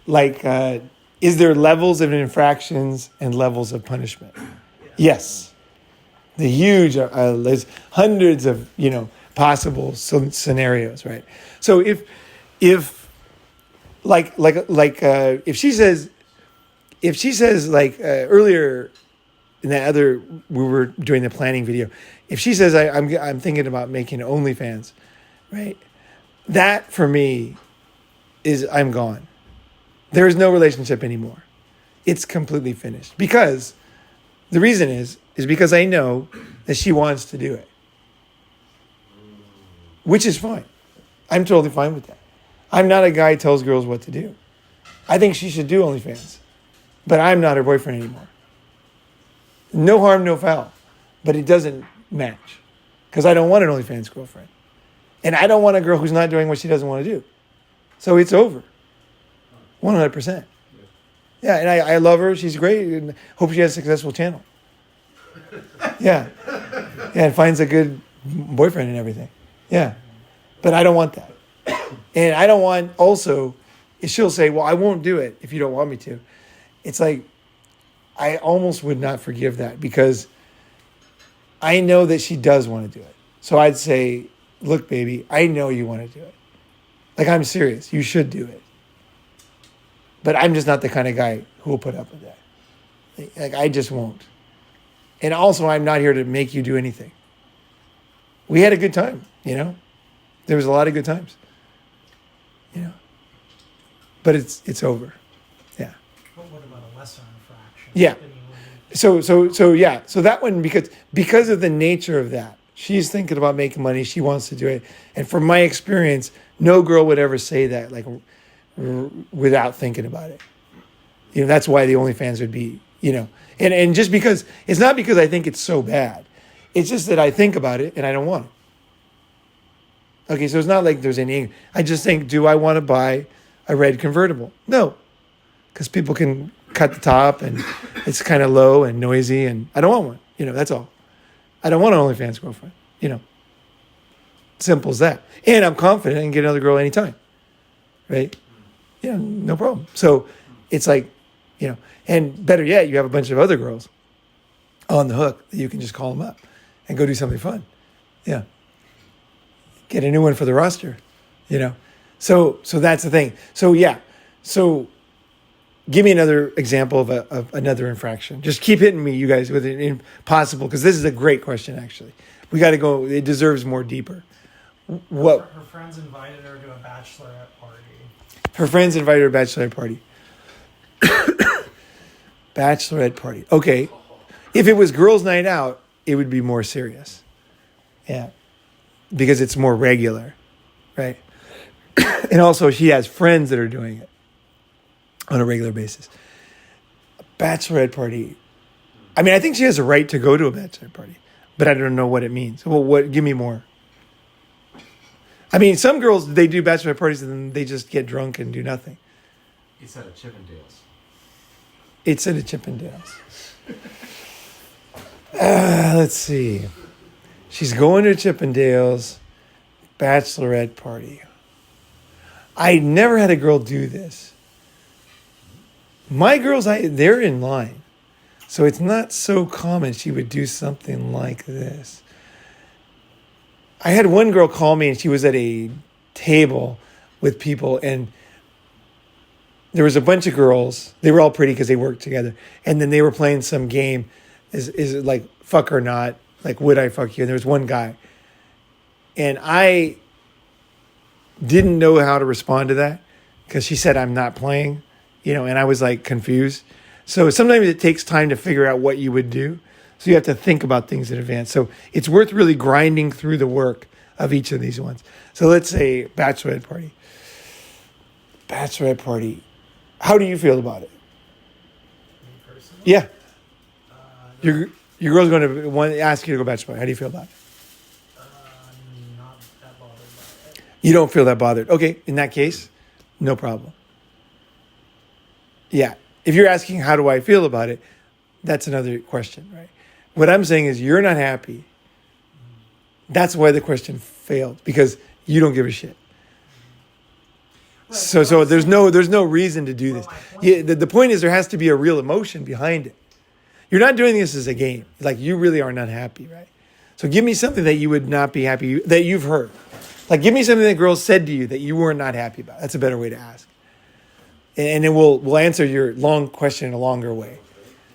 like, is there levels of infractions and levels of punishment? Yes. The huge, there's hundreds of, possible scenarios, right? So if she says like earlier in that other, we were doing the planning video, if she says I'm thinking about making OnlyFans, right? That for me is I'm gone. There is no relationship anymore. It's completely finished. Because the reason is because I know that she wants to do it. Which is fine. I'm totally fine with that. I'm not a guy who tells girls what to do. I think she should do OnlyFans. But I'm not her boyfriend anymore. No harm, no foul. But it doesn't match. Because I don't want an OnlyFans girlfriend. And I don't want a girl who's not doing what she doesn't want to do. So it's over. 100%. Yeah, and I love her. She's great. And hope she has a successful channel. Yeah. Yeah, and finds a good boyfriend and everything. Yeah. But I don't want that. And I don't want also, if she'll say, well, I won't do it if you don't want me to. It's like, I almost would not forgive that because I know that she does want to do it. So I'd say, look, baby, I know you want to do it. Like, I'm serious. You should do it. But I'm just not the kind of guy who will put up with that. Like, I just won't. And also, I'm not here to make you do anything. We had a good time, There was a lot of good times, But it's over. Yeah. But what about a lesser infraction? Yeah. So yeah. So that one, because of the nature of that, she's thinking about making money. She wants to do it. And from my experience, no girl would ever say that like without thinking about it. That's why the OnlyFans would be, and just because it's not because I think it's so bad. It's just that I think about it and I don't want it. Okay, so it's not like there's any. I just think, do I want to buy a red convertible? No, because people can cut the top and it's kind of low and noisy, and I don't want one. That's all. I don't want an OnlyFans girlfriend. Simple as that. And I'm confident I can get another girl anytime, right? Yeah, no problem. So it's like, and better yet, you have a bunch of other girls on the hook that you can just call them up and go do something fun. Yeah. Get a new one for the roster, So that's the thing. So yeah. So give me another example of another infraction. Just keep hitting me, you guys, with an impossible, because this is a great question, actually. We got to go. It deserves more deeper. What? Her friends invited her to a bachelorette party. Her friends invited her to a bachelorette party. Bachelorette party. Okay. If it was girls' night out, it would be more serious. Yeah. Because it's more regular, right? And also she has friends that are doing it on a regular basis. A bachelorette party. I mean, I think she has a right to go to a bachelorette party, but I don't know what it means. Well, give me more. I mean, some girls, they do bachelorette parties and then they just get drunk and do nothing. It's at a Chippendales. It's at a Chippendales. Let's see. She's going to Chippendales bachelorette party. I never had a girl do this. My girls, they're in line. So it's not so common she would do something like this. I had one girl call me and she was at a table with people and there was a bunch of girls. They were all pretty because they worked together. And then they were playing some game. Is it like fuck or not? Like, would I fuck you? And there was one guy. And I didn't know how to respond to that because she said, I'm not playing, and I was like confused. So sometimes it takes time to figure out what you would do. So you have to think about things in advance. So it's worth really grinding through the work of each of these ones. So let's say bachelorette party. Bachelorette party. How do you feel about it? Me personally? Yeah. Your girl's going to ask you to go bachelorette party. How do you feel about it? Not that bothered by it. You don't feel that bothered. Okay, in that case, no problem. Yeah. If you're asking how do I feel about it, that's another question, right? What I'm saying is you're not happy. That's why the question failed, because you don't give a shit. So there's no reason to do this. The point is there has to be a real emotion behind it. You're not doing this as a game. Like, you really are not happy, right? So give me something that you would not be happy, that you've heard. Like, give me something that girls said to you that you were not happy about. That's a better way to ask. And then we'll answer your long question in a longer way.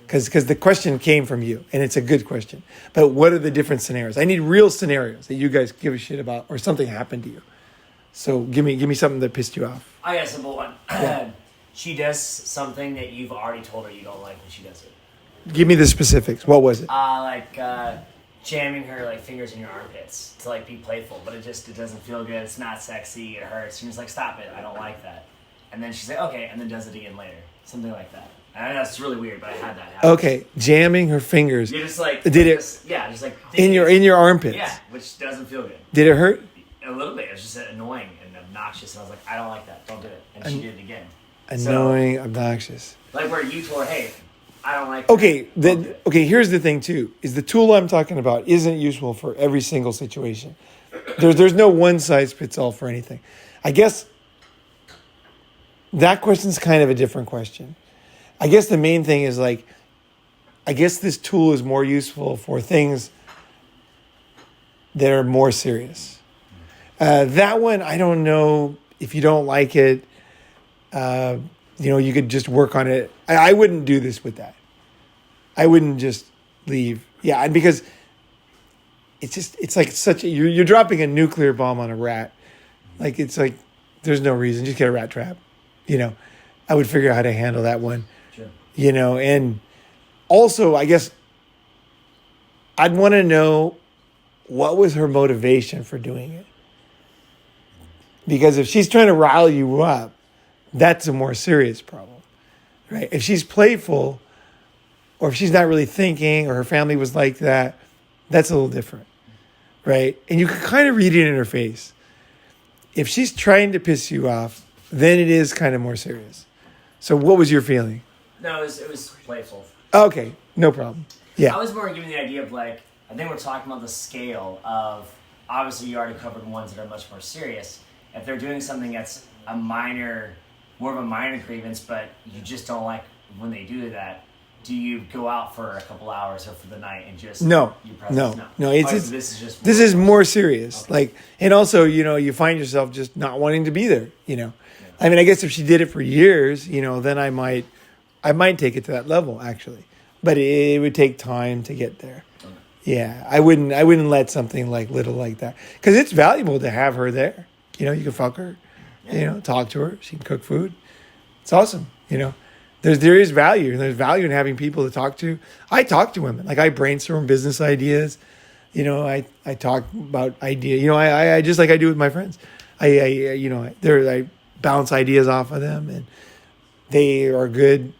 Because the question came from you, and it's a good question. But what are the different scenarios? I need real scenarios that you guys give a shit about, or something happened to you. So give me something that pissed you off. I got a simple one. Yeah. She does something that you've already told her you don't like when she does it. Give me the specifics. What was it? Jamming her like fingers in your armpits to like be playful, but it doesn't feel good. It's not sexy. It hurts. She's like, stop it. I don't like that. And then she's like, okay, and then does it again later. Something like that. I know that's really weird, but I had that happen. Okay, jamming her fingers. You're just like, just like in your armpits. Yeah, which doesn't feel good. Did it hurt? A little bit. It was just annoying and obnoxious, and I was like, I don't like that. Don't do it. And she did it again. Annoying, obnoxious. Like where you told her, hey, I don't like. Okay, here's the thing too: is the tool I'm talking about isn't useful for every single situation. There's no one size fits all for anything. I guess that question's kind of a different question. I guess the main thing is like, I guess this tool is more useful for things that are more serious. That one, I don't know if you don't like it. You could just work on it. I wouldn't do this with that. I wouldn't just leave. Yeah, and because it's like you're dropping a nuclear bomb on a rat. Like, it's like, there's no reason. Just get a rat trap. I would figure out how to handle that one. Sure. And also, I guess I'd want to know what was her motivation for doing it. Because if she's trying to rile you up, that's a more serious problem, right? If she's playful, or if she's not really thinking, or her family was like that, that's a little different, right? And you can kind of read it in her face. If she's trying to piss you off, then it is kind of more serious. So what was your feeling? No, it was playful. Okay, no problem. Yeah. I was more giving the idea of like, I think we're talking about the scale of, obviously you already covered ones that are much more serious. If they're doing something that's more of a minor grievance, but you just don't like when they do that, do you go out for a couple hours or for the night and just no. This is more serious. Okay. Like, and also, you find yourself just not wanting to be there. Yeah. I mean, I guess if she did it for years, then I might take it to that level actually, but it would take time to get there. Okay. Yeah, I wouldn't let something like little like that, because it's valuable to have her there. You can fuck her, talk to her. She can cook food. It's awesome. There is value, and there's value in having people to talk to. I talk to women. Like, I brainstorm business ideas. I talk about ideas. I just like I do with my friends. I bounce ideas off of them, and they are good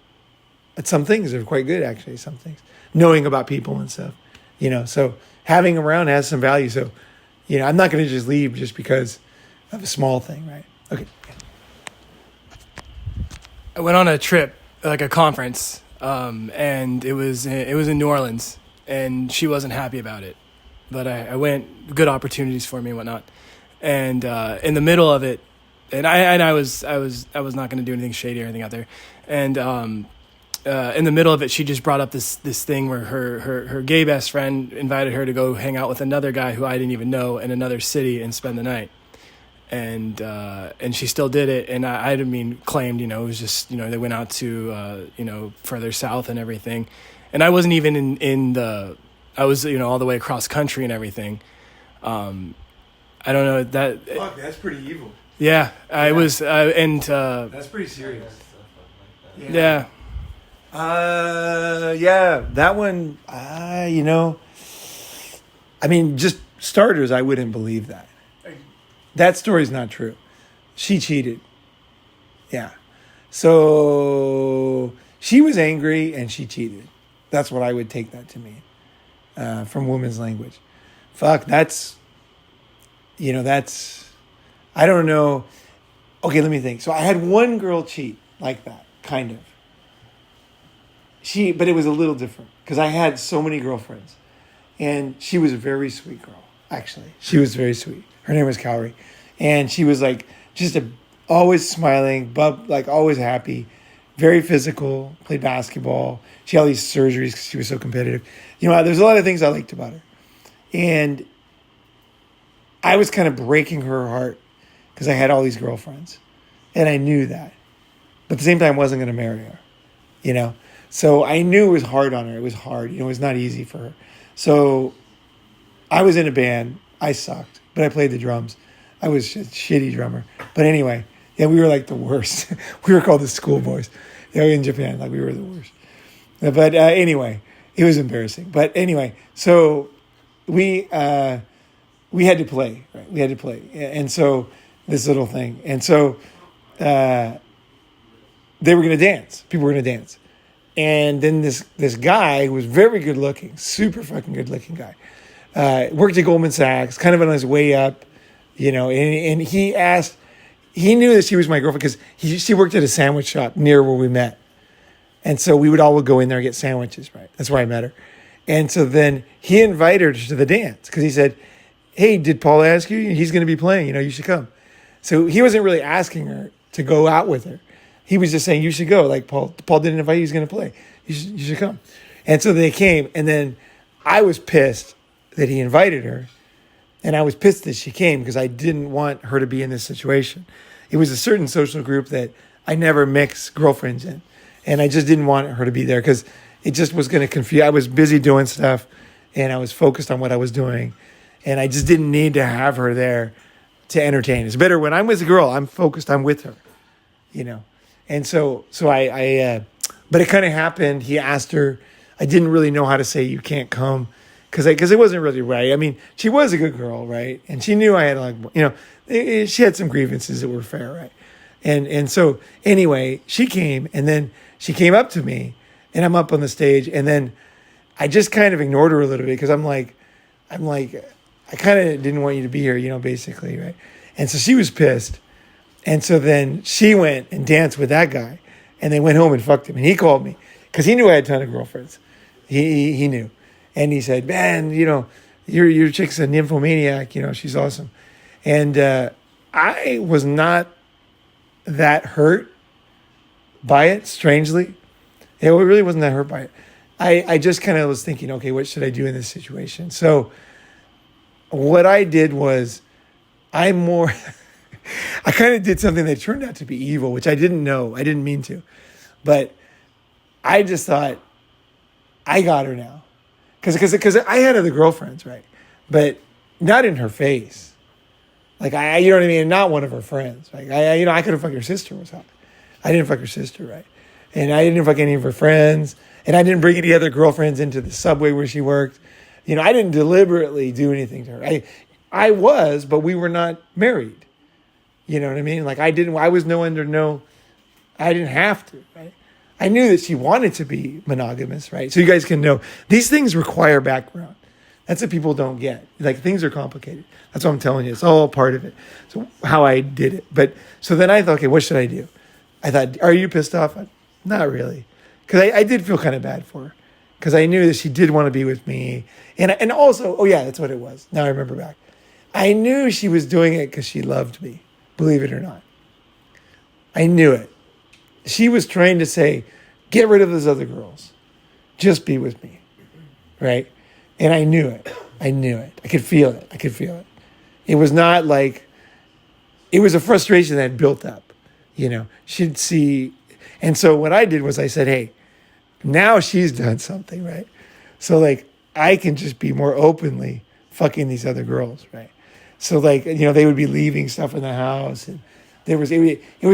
at some things. They're quite good, actually, some things. Knowing about people and stuff. So having them around has some value. So, I'm not going to just leave just because of a small thing, right? Okay. I went on a trip, like a conference, and it was in New Orleans, and she wasn't happy about it, but I went. Good opportunities for me and whatnot, and in the middle of it, and I was not going to do anything shady or anything out there, and in the middle of it, she just brought up this thing where her gay best friend invited her to go hang out with another guy who I didn't even know in another city and spend the night. And she still did it, and I didn't mean claimed, it was just, they went out to, further south and everything, and I wasn't even I was, all the way across country and everything. I don't know that. Fuck, that's pretty evil. Yeah, I was, and that's pretty serious. Yeah. Yeah, that one. I mean, just starters, I wouldn't believe that. That story's not true. She cheated. Yeah. So she was angry and she cheated. That's what I would take that to mean from women's language. Fuck, that's, I don't know. Okay, let me think. So I had one girl cheat like that, kind of. but it was a little different because I had so many girlfriends, and she was a very sweet girl. Actually, she was very sweet. Her name was Cowrie, and she was like always smiling, but like always happy, very physical. Played basketball. She had all these surgeries because she was so competitive. There's a lot of things I liked about her, and I was kind of breaking her heart because I had all these girlfriends, and I knew that, but at the same time, I wasn't going to marry her. So I knew it was hard on her. It was hard. It was not easy for her. So I was in a band. I sucked, but I played the drums. I was a shitty drummer. But anyway, yeah, we were like the worst. We were called the schoolboys. In Japan, like we were the worst. But anyway, it was embarrassing. But anyway, so we had to play, right? We had to play. And so this little thing. And so they were going to dance. People were going to dance. And then this guy who was very good looking, super fucking good looking guy, worked at Goldman Sachs, kind of on his way up, and he knew that she was my girlfriend because she worked at a sandwich shop near where we met. And so we would all go in there and get sandwiches, right? That's where I met her. And so then he invited her to the dance because he said, hey, did Paul ask you? He's going to be playing, you should come. So he wasn't really asking her to go out with her. He was just saying, you should go. Like, Paul didn't invite you. He's going to play. You should come. And so they came. And then I was pissed that he invited her. And I was pissed that she came because I didn't want her to be in this situation. It was a certain social group that I never mix girlfriends in. And I just didn't want her to be there because it just was going to confuse. I was busy doing stuff. And I was focused on what I was doing. And I just didn't need to have her there to entertain. It's better when I'm with a girl, I'm focused, I'm with her, And so I but it kind of happened. He asked her. I didn't really know how to say you can't come because it wasn't really right. I mean, she was a good girl, right? And she knew I had she had some grievances that were fair, right? And so anyway, she came and then she came up to me and I'm up on the stage and then I just kind of ignored her a little bit because I'm like, I kind of didn't want you to be here, basically, right? And so she was pissed. And so then she went and danced with that guy and they went home and fucked him. And he called me because he knew I had a ton of girlfriends. He knew. And he said, man, your chick's a nymphomaniac. She's awesome. And I was not that hurt by it, strangely. It really wasn't that hurt by it. I just kind of was thinking, okay, what should I do in this situation? So what I did was I kind of did something that turned out to be evil, which I didn't know. I didn't mean to. But I just thought, I got her now. Because I had other girlfriends, right? But not in her face. Like, you know what I mean? Not one of her friends. Like, I could have fucked her sister was hot. I didn't fuck her sister, right? And I didn't fuck any of her friends. And I didn't bring any other girlfriends into the subway where she worked. I didn't deliberately do anything to her. I was, but we were not married. You know what I mean? Like I didn't have to, right? I knew that she wanted to be monogamous, right? So you guys can know these things require background. That's what people don't get. Like things are complicated. That's what I'm telling you. It's all part of it. So how I did it. But so then I thought, okay, what should I do? I thought, are you pissed off? Not really. Because I did feel kind of bad for her. Because I knew that she did want to be with me. And also, oh yeah, that's what it was. Now I remember back. I knew she was doing it because she loved me. Believe it or not. I knew it. She was trying to say, get rid of those other girls. Just be with me. Right? And I knew it. I knew it. I could feel it. It was not like, it was a frustration that had built up. She'd see. And so what I did was I said, hey, now she's done something, right? So like, I can just be more openly fucking these other girls, right? So like, they would be leaving stuff in the house. And it was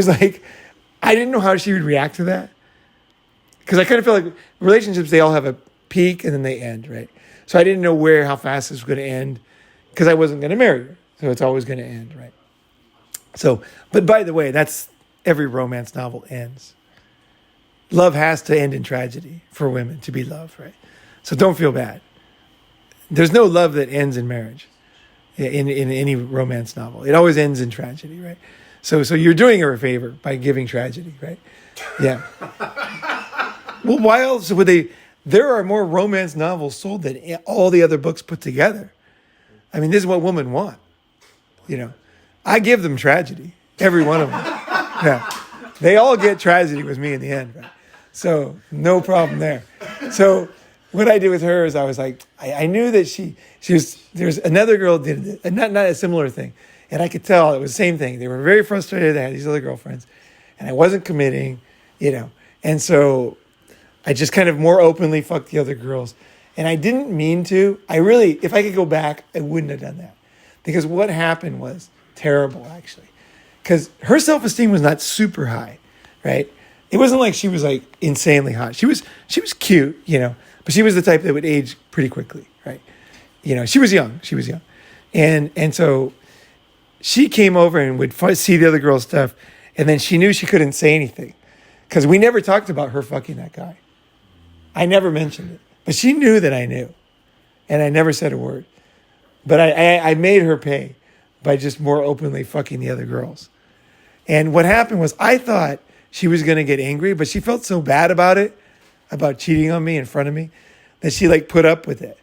like, I didn't know how she would react to that. Because I kind of feel like relationships, they all have a peak and then they end, right? So I didn't know how fast this was going to end because I wasn't going to marry her. So it's always going to end, right? So, but by the way, that's every romance novel ends. Love has to end in tragedy for women to be loved, right? So don't feel bad. There's no love that ends in marriage in any romance novel. It always ends in tragedy, right? So you're doing her a favor by giving tragedy, right? Yeah. Well, why else would they? There are more romance novels sold than all the other books put together. I mean, this is what women want. You know, I give them tragedy, every one of them. Yeah, they all get tragedy with me in the end, right? So no problem there. So what I did with her is I was like, I knew that she was. There's another girl did it, and not a similar thing, and I could tell it was the same thing. They were very frustrated. They had these other girlfriends, and I wasn't committing, you know, and so I just kind of more openly fucked the other girls. And I didn't mean to. I really, if I could go back, I wouldn't have done that. Because what happened was terrible, actually. Because her self-esteem was not super high, right? It wasn't like she was like insanely hot. She was cute, you know, but she was the type that would age pretty quickly, right? You know, she was young. And so she came over and would see the other girl's stuff. And then she knew she couldn't say anything. Because we never talked about her fucking that guy. I never mentioned it. But she knew that I knew. And I never said a word. But I made her pay by just more openly fucking the other girls. And what happened was I thought she was going to get angry, but she felt so bad about it, about cheating on me in front of me, that she like put up with it.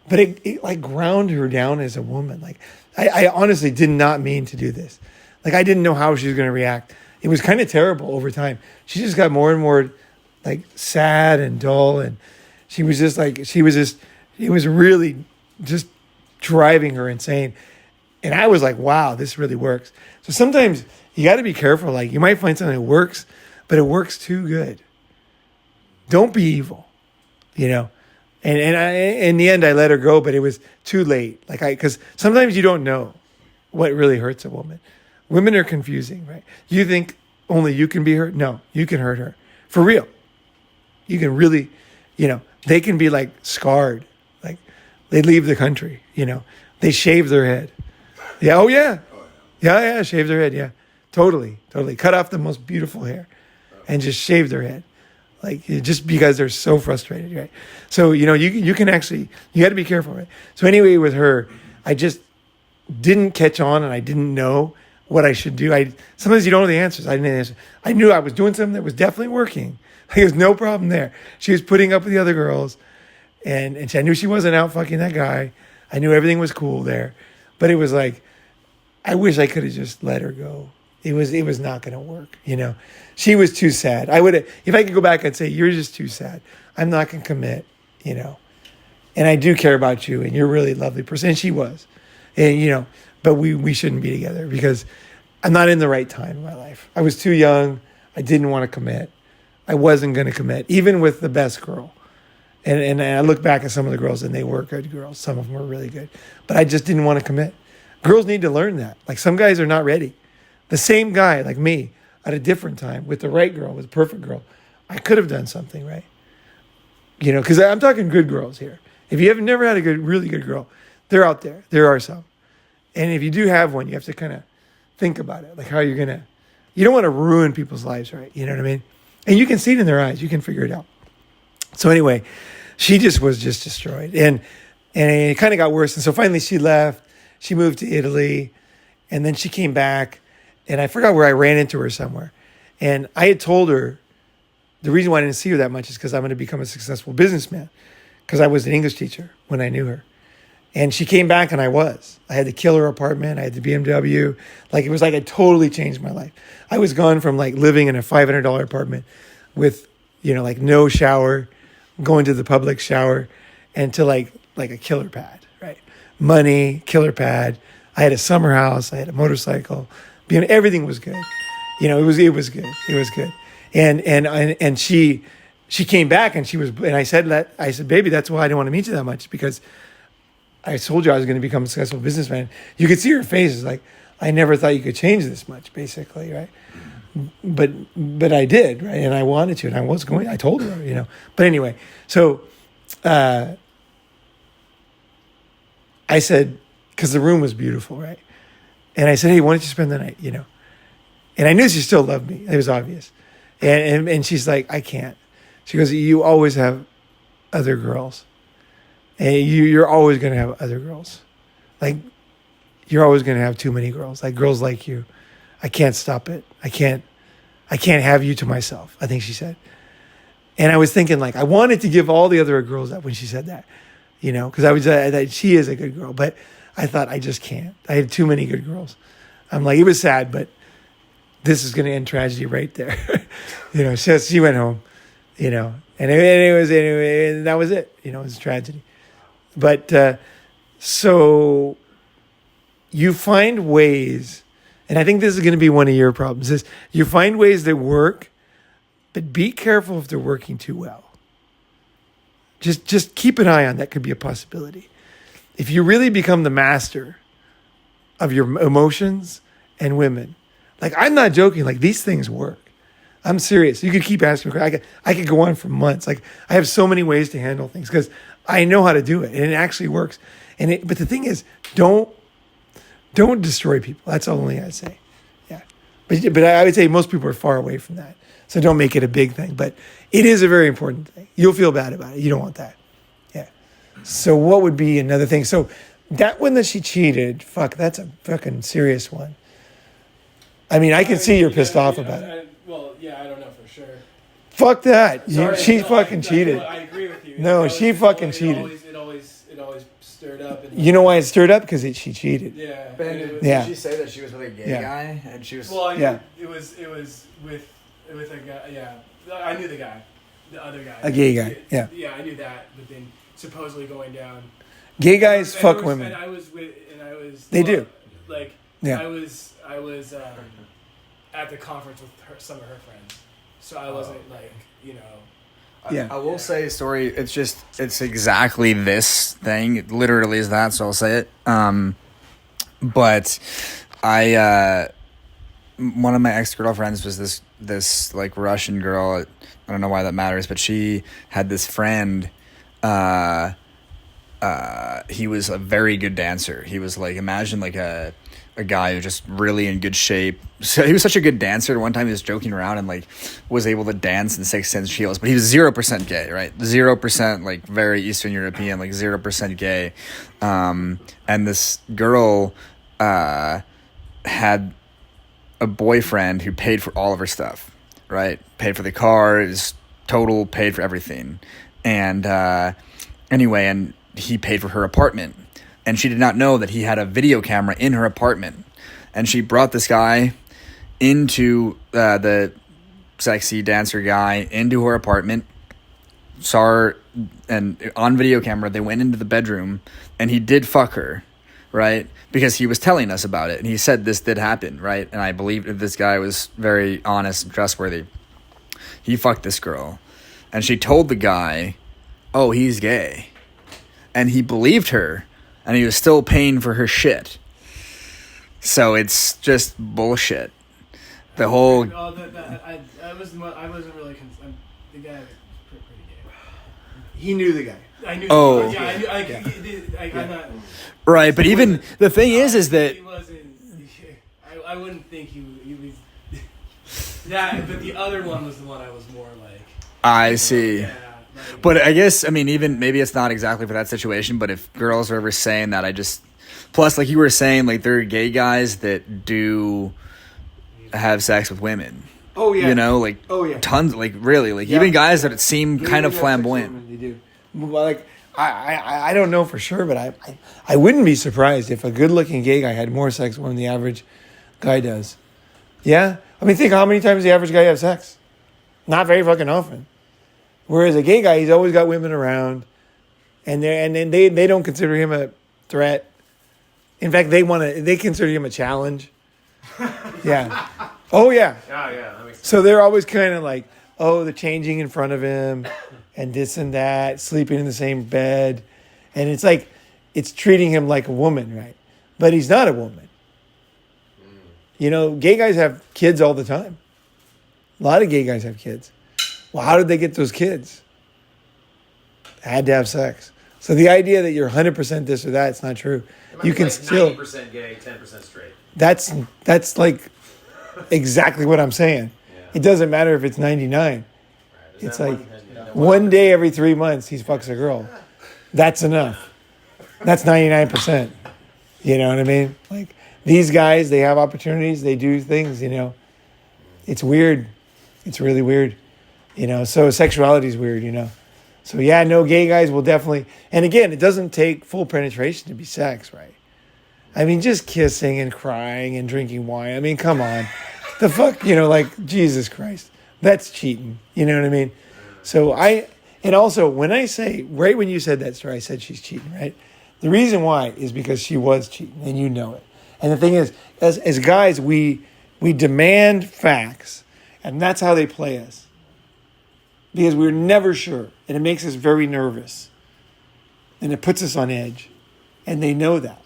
But it like ground her down as a woman. Like I honestly did not mean to do this. Like I didn't know how she was going to react. It was kind of terrible over time. She just got more and more like sad and dull, and it was really just driving her insane. And I was like, wow, this really works. So sometimes you got to be careful. Like you might find something that works, but it works too good. Don't be evil, you know? And in the end, I let her go, but it was too late. Because sometimes you don't know what really hurts a woman. Women are confusing, right? You think only you can be hurt? No, you can hurt her. For real. You can really, you know, they can be like scarred. Like they leave the country, you know. They shave their head. Yeah, oh yeah. Yeah, shave their head, yeah. Totally. Cut off the most beautiful hair and just shave their head. Like just because they're so frustrated, right? So, you know, you can actually, you got to be careful, right? So anyway, with her, I just didn't catch on and I didn't know what I should do. Sometimes you don't know the answers. I didn't answer. I knew I was doing something that was definitely working. There was no problem there. She was putting up with the other girls, and I knew she wasn't out fucking that guy. I knew everything was cool there, but it was like, I wish I could have just let her go. It was not going to work, you know. She was too sad. I would have, if I could go back, I'd say, you're just too sad. I'm not going to commit, you know. And I do care about you, and you're a really lovely person. And she was, and you know, but we shouldn't be together because I'm not in the right time in my life. I was too young. I didn't want to commit. I wasn't going to commit, even with the best girl. And I look back at some of the girls, and they were good girls. Some of them were really good. But I just didn't want to commit. Girls need to learn that. Like, some guys are not ready. The same guy, like me, at a different time, with the right girl, with the perfect girl, I could have done something, right? You know, because I'm talking good girls here. If you have never had a really good girl, they're out there. There are some. And if you do have one, you have to kind of think about it. Like, how you're going to... You don't want to ruin people's lives, right? You know what I mean? And you can see it in their eyes. You can figure it out. So anyway, she just was just destroyed. And it kind of got worse. And so finally she left. She moved to Italy. And then she came back. And I forgot where I ran into her somewhere. And I had told her the reason why I didn't see her that much is because I'm going to become a successful businessman. Because I was an English teacher when I knew her. And she came back and I was. I had the killer apartment. I had the BMW. Like, it was like I totally changed my life. I was gone from like living in a $500 apartment with, you know, like no shower, going to the public shower, and to like a killer pad, right? Money, killer pad. I had a summer house. I had a motorcycle. Everything was good. You know, it was good. It was good. And she came back and I said, baby, that's why I didn't want to meet you that much, because I told you I was going to become a successful businessman. You could see her face. It's like, I never thought you could change this much, basically, right? But I did, right? And I wanted to, and I told her, you know. But anyway, so I said, because the room was beautiful, right? And I said, hey, why don't you spend the night, you know? And I knew she still loved me. It was obvious. And she's like, I can't. She goes, you always have other girls. And you're always going to have other girls. Like, you're always going to have too many girls. Like, girls like you. I can't stop it. I can't have you to myself, I think she said. And I was thinking, like, I wanted to give all the other girls up when she said that, you know, because I thought she is a good girl. But I thought, I just can't. I had too many good girls. I'm like, it was sad, but this is going to end tragedy right there. You know, she went home, you know, and and that was it. You know, it was a tragedy. But so you find ways, and I think this is going to be one of your problems, is you find ways that work, but be careful if they're working too well. Just keep an eye on that. Could be a possibility. If you really become the master of your emotions and women, like, I'm not joking, like, these things work. I'm serious. You could keep asking me. I could go on for months. Like, I have so many ways to handle things because I know how to do it, and it actually works. But the thing is, don't destroy people. That's the only thing I'd say. Yeah, but I would say most people are far away from that. So don't make it a big thing. But it is a very important thing. You'll feel bad about it. You don't want that. Yeah. So what would be another thing? So that one that she cheated, fuck, that's a fucking serious one. I mean, I can see you're pissed off about it. Well, yeah, I don't know for sure. Fuck that. Sorry, She fucking cheated. I agree with you. No, she fucking cheated. It always stirred up. And You know why it stirred up? Because she cheated. Yeah. Yeah. Did she say that she was with a gay Yeah. guy and she was? Well, Yeah. it was with a guy. Yeah, I knew the guy, the other guy, A gay guy, yeah. Yeah, I knew that. But then supposedly going down. Gay guys And fuck there was- women. And I was. They do. Like, Yeah. I was at the conference with some of her friends, so I wasn't like, you know. Yeah. I will say a story. It's exactly this thing. It literally is that. So I'll say it. But one of my ex-girlfriends was this like Russian girl. I don't know why that matters, but she had this friend. He was a very good dancer. He was like, imagine like a guy who's just really in good shape. So he was such a good dancer. One time he was joking around and like was able to dance in 6-inch heels, but he was 0% gay, right? 0% like very Eastern European, like 0% gay. And this girl had a boyfriend who paid for all of her stuff, right? Paid for the cars, total paid for everything. And anyway, and he paid for her apartment. And she did not know that he had a video camera in her apartment. And she brought this guy into the sexy dancer guy into her apartment, saw her, and on video camera, they went into the bedroom, and he did fuck her, right? Because he was telling us about it. And he said this did happen, right? And I believed that this guy was very honest and trustworthy. He fucked this girl. And she told the guy, oh, he's gay. And he believed her. And he was still paying for her shit. So it's just bullshit. The whole... I wasn't really concerned. The guy was pretty gay. He knew the guy. I knew. Oh. Yeah, I'm not... Right, but even... The thing is that... He wasn't... I wouldn't think he was... That, but the other one was the one I was more like... I see. Yeah. Like, But I guess, I mean, even maybe it's not exactly for that situation, but if girls are ever saying that, I just... Plus, like you were saying, like there are gay guys that do have sex with women. Oh, yeah. You know, like tons, like really, like even guys that seem kind of flamboyant. They do. Well, like, I don't know for sure, but I wouldn't be surprised if a good-looking gay guy had more sex than the average guy does. Yeah? I mean, think how many times the average guy has sex? Not very fucking often. Whereas a gay guy, he's always got women around, and they don't consider him a threat. In fact, they consider him a challenge. Yeah. Oh yeah. Yeah. That makes sense. So they're always kind of like, oh, they're changing in front of him, and this and that, sleeping in the same bed, and it's like, it's treating him like a woman, right? But he's not a woman. You know, gay guys have kids all the time. A lot of gay guys have kids. Well, how did they get those kids? Had to have sex. So the idea that you're 100% this or that, it's not true. You can like still 90% gay, 10% straight. That's like exactly what I'm saying. Yeah. It doesn't matter if it's 99. Right. Is It's that like one- one day every 3 months he fucks a girl. That's enough. That's 99%. You know what I mean? Like these guys, they have opportunities, they do things, you know. It's weird. It's really weird. So sexuality is weird. So yeah, no, gay guys will definitely, and again, it doesn't take full penetration to be sex, right? I mean, just kissing and crying and drinking wine. I mean, come on. The fuck, like, Jesus Christ. That's cheating. You know what I mean? So and also when I say, right when you said that story, I said she's cheating, right? The reason why is because she was cheating and you know it. And the thing is, as guys, we demand facts, and that's how they play us. Because we're never sure, and it makes us very nervous. And it puts us on edge. And they know that.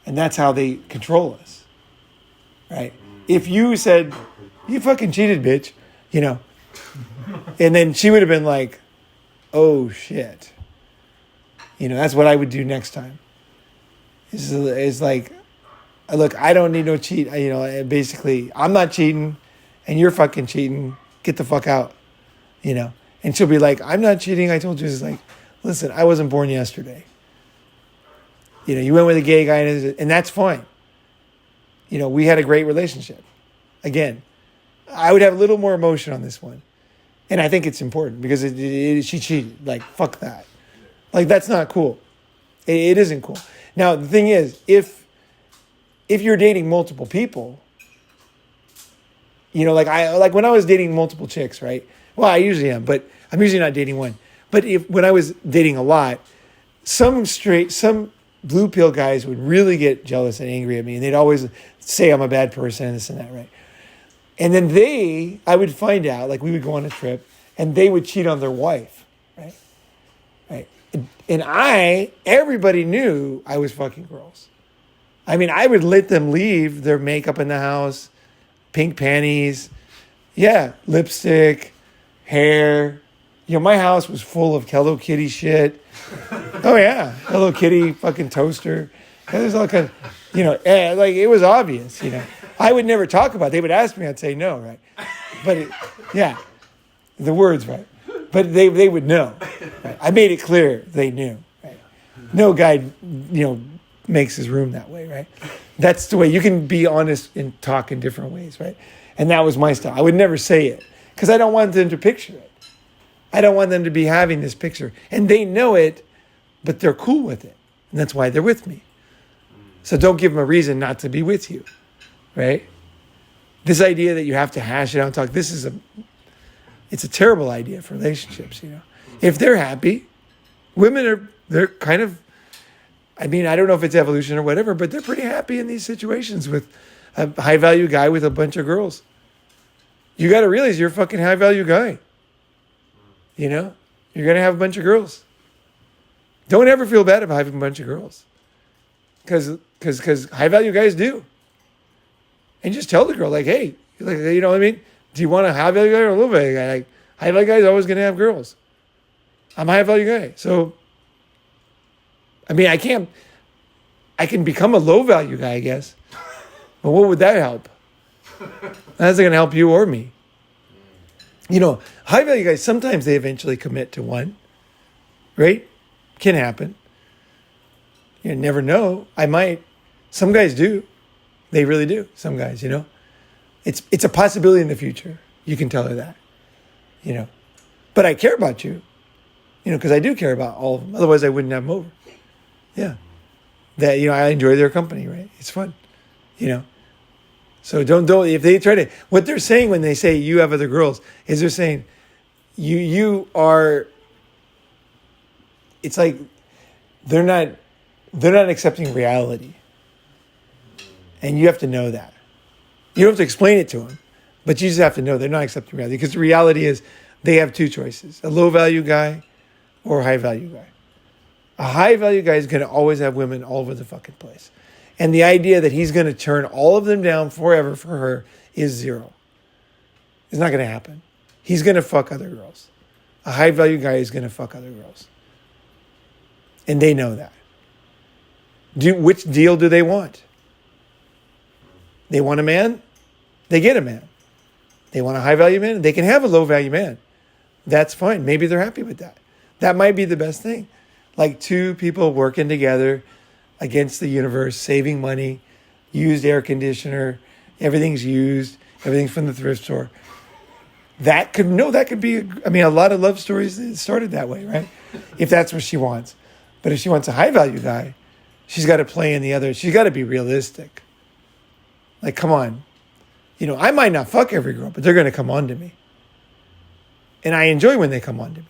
And that's how they control us. Right? If you said, you fucking cheated, bitch, and then she would have been like, oh shit. That's what I would do next time. Is like, look, I don't need no cheat. Basically, I'm not cheating and you're fucking cheating. Get the fuck out. And she'll be like, I'm not cheating. I told you. It's like, listen, I wasn't born yesterday. You went with a gay guy and that's fine. We had a great relationship. Again, I would have a little more emotion on this one. And I think it's important because she cheated. Like, fuck that. Like, that's not cool. It isn't cool. Now, the thing is, if you're dating multiple people, like when I was dating multiple chicks, right? Well, I usually am, but I'm usually not dating one. But when I was dating a lot, some blue pill guys would really get jealous and angry at me, and they'd always say I'm a bad person and this and that, right? And then I would find out, like we would go on a trip, and they would cheat on their wife, right? Right. And everybody knew I was fucking girls. I mean, I would let them leave their makeup in the house, pink panties, lipstick, hair. My house was full of Hello Kitty shit. Oh yeah, Hello Kitty fucking toaster. There's all kind of, like it was obvious. I would never talk about it. They would ask me, I'd say no, right? But the words, right? But they would know. Right? I made it clear they knew. Right? No guy, makes his room that way, right? That's the way you can be honest and talk in different ways, right? And that was my style. I would never say it because I don't want them to picture it. I don't want them to be having this picture. And they know it, but they're cool with it. And that's why they're with me. So don't give them a reason not to be with you, right? This idea that you have to hash it out and talk, it's a terrible idea for relationships, If they're happy, they're kind of, I don't know if it's evolution or whatever, but they're pretty happy in these situations with a high-value guy with a bunch of girls. You got to realize you're a fucking high-value guy. You're going to have a bunch of girls. Don't ever feel bad about having a bunch of girls. Because high-value guys do. And just tell the girl, like, hey, you know what I mean? Do you want a high-value guy or a low-value guy? Like, high-value guy is always going to have girls. I'm a high-value guy. So, I can become a low-value guy, I guess. But what would that help? That's not going to help you or me. High-value guys, sometimes they eventually commit to one, right? Can happen. You never know. I might. Some guys do. They really do. Some guys, It's a possibility in the future. You can tell her that, But I care about you, because I do care about all of them. Otherwise, I wouldn't have them over. Yeah. That, I enjoy their company, right? It's fun, So don't, if they try to, what they're saying when they say you have other girls is they're saying you are, it's like they're not accepting reality. And you have to know that. You don't have to explain it to them, but you just have to know they're not accepting reality because the reality is they have two choices, a low value guy or a high value guy. A high value guy is going to always have women all over the fucking place. And the idea that he's going to turn all of them down forever for her is zero. It's not going to happen. He's going to fuck other girls. A high value guy is going to fuck other girls. And they know that. Which deal do they want? They want a man, they get a man. They want a high value man, they can have a low value man. That's fine. Maybe they're happy with that. That might be the best thing. Like two people working together against the universe, saving money, used air conditioner, everything's used, everything's from the thrift store. that could be. A lot of love stories started that way, right? If that's what she wants, but if she wants a high value guy, she's got to play in the other. She's got to be realistic. Like, come on, I might not fuck every girl, but they're gonna come on to me, and I enjoy when they come on to me.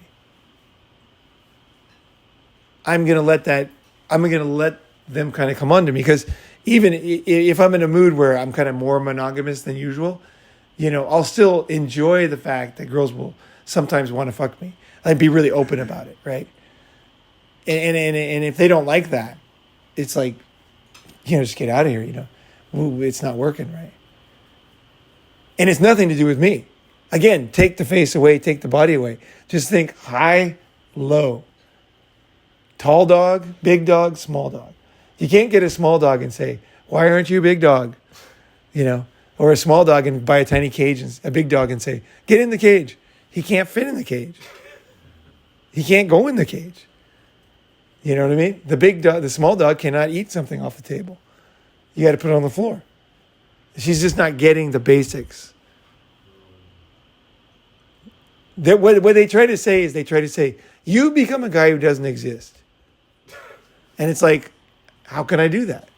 I'm gonna let them kind of come on to me, because even if I'm in a mood where I'm kind of more monogamous than usual, I'll still enjoy the fact that girls will sometimes want to fuck me. I'd be really open about it, right? And if they don't like that, it's like, just get out of here, Ooh, it's not working, right? And it's nothing to do with me. Again, take the face away, take the body away. Just think high, low. Tall dog, big dog, small dog. You can't get a small dog and say, why aren't you a big dog? Or a small dog and buy a tiny cage, and a big dog and say, get in the cage. He can't fit in the cage. He can't go in the cage. You know what I mean? The small dog cannot eat something off the table. You got to put it on the floor. She's just not getting the basics. What they try to say is you become a guy who doesn't exist. And it's like, how can I do that?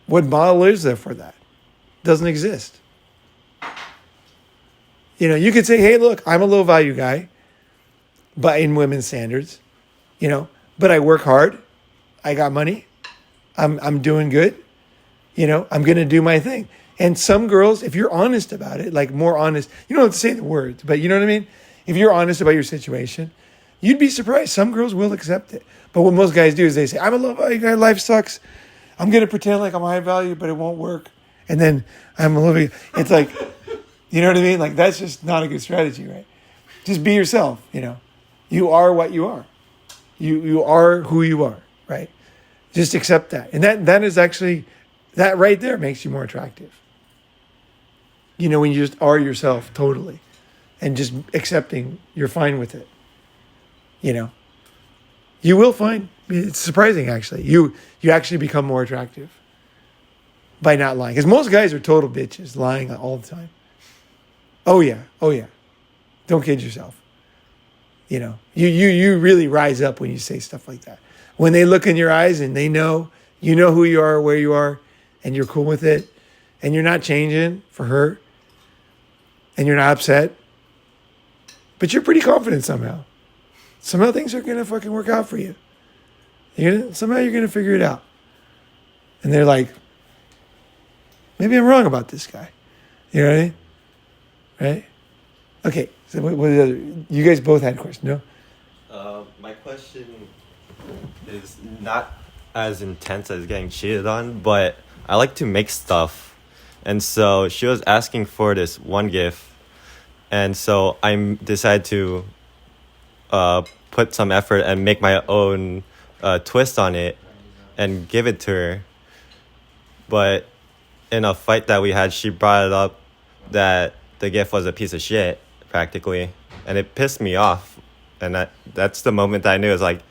What model is there for that? Doesn't exist. You could say, hey, look, I'm a low value guy, but in women's standards, but I work hard. I got money. I'm doing good. I'm going to do my thing. And some girls, if you're honest about it, like more honest, you don't have to say the words, but you know what I mean? If you're honest about your situation, you'd be surprised. Some girls will accept it. But what most guys do is they say, I'm a low value guy, life sucks. I'm going to pretend like I'm high value, but it won't work. And then I'm a low value. It's like, you know what I mean? Like, that's just not a good strategy, right? Just be yourself, You are what you are. You are who you are, right? Just accept that. And that is actually, that right there makes you more attractive. When you just are yourself totally and just accepting, you're fine with it. You will find, it's surprising actually, you actually become more attractive by not lying. Because most guys are total bitches, lying all the time. Oh yeah. Don't kid yourself. You really rise up when you say stuff like that. When they look in your eyes and they know, who you are, where you are, and you're cool with it, and you're not changing for her, and you're not upset, but you're pretty confident somehow. Somehow things are going to fucking work out for you. Somehow you're going to figure it out. And they're like, maybe I'm wrong about this guy. You know what I mean? Right? Okay. So what the other? You guys both had questions, no? My question is not as intense as getting cheated on, but I like to make stuff. And so she was asking for this one gift. And so I decided to put some effort and make my own twist on it and give it to her. But in a fight that we had, she brought it up that the gift was a piece of shit, practically. And it pissed me off. And that's the moment that I knew, it was like,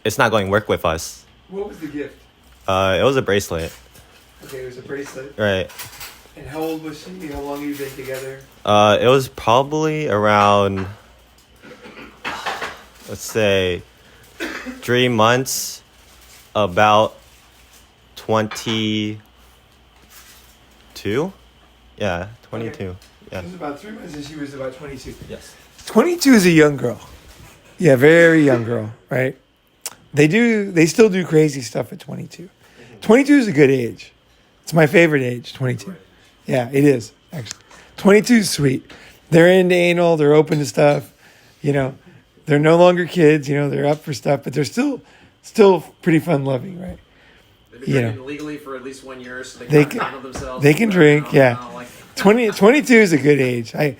it's not going to work with us. What was the gift? It was a bracelet. Okay, it was a bracelet. Right. And how old was she? How long have you been together? It was probably around, let's say, 3 months, about 22. Yeah, 22. Okay. Yeah. It was about 3 months and she was about 22. Yes. 22 is a young girl. Yeah, very young girl, right? They still do crazy stuff at 22. 22 is a good age. It's my favorite age, 22. Yeah, it is, actually. 22 is sweet. They're into anal, they're open to stuff, They're no longer kids, they're up for stuff, but they're still pretty fun loving, right? They've been drinking legally for at least 1 year, so they can handle themselves. They can drink, yeah. 22 is a good age. I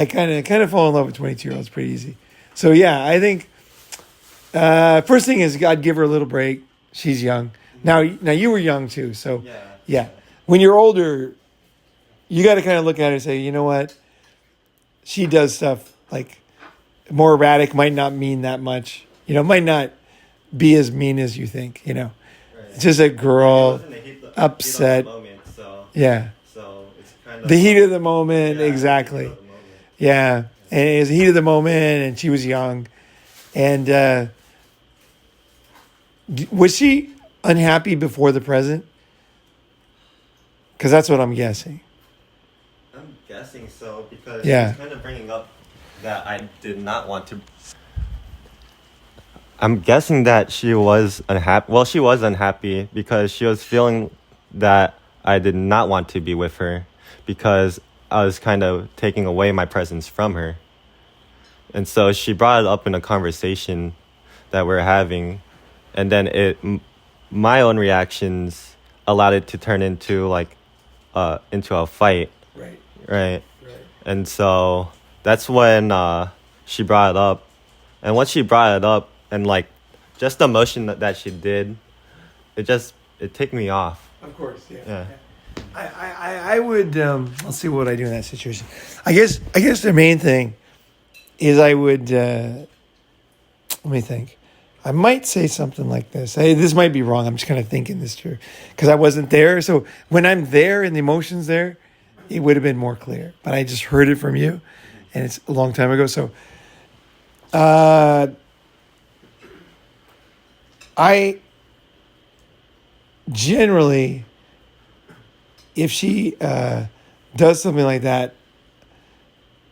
kind of fall in love with 22-year-olds pretty easy. So yeah, I think first thing is I'd give her a little break. She's young. Now you were young too, so yeah. When you're older, you got to kind of look at her and say, you know what? She does stuff like more erratic, might not mean that much. Might not be as mean as you think. Right. It's just a girl upset. Moment, so, yeah. So it's kind of the heat of the moment, exactly. Yeah, and it was the heat of the moment, and she was young, and was she unhappy before the present? Because that's what I'm guessing. I'm guessing so because Yeah. she's kind of bringing up that I did not want to. I'm guessing that she was unhappy. Well, she was unhappy because she was feeling that I did not want to be with her because I was kind of taking away my presence from her. And so she brought it up in a conversation that we're having, and then my own reactions allowed it to turn into into a fight, Right. right? And so that's when she brought it up, and once she brought it up, and like just the motion that she did, it ticked me off. Of course, yeah. Yeah. I would let's see what I do in that situation. I guess the main thing is I would let me think. I might say something like this. Hey, this might be wrong. I'm just kind of thinking this through because I wasn't there. So when I'm there and the emotions there, it would have been more clear. But I just heard it from you, and it's a long time ago. So, I generally, if she does something like that,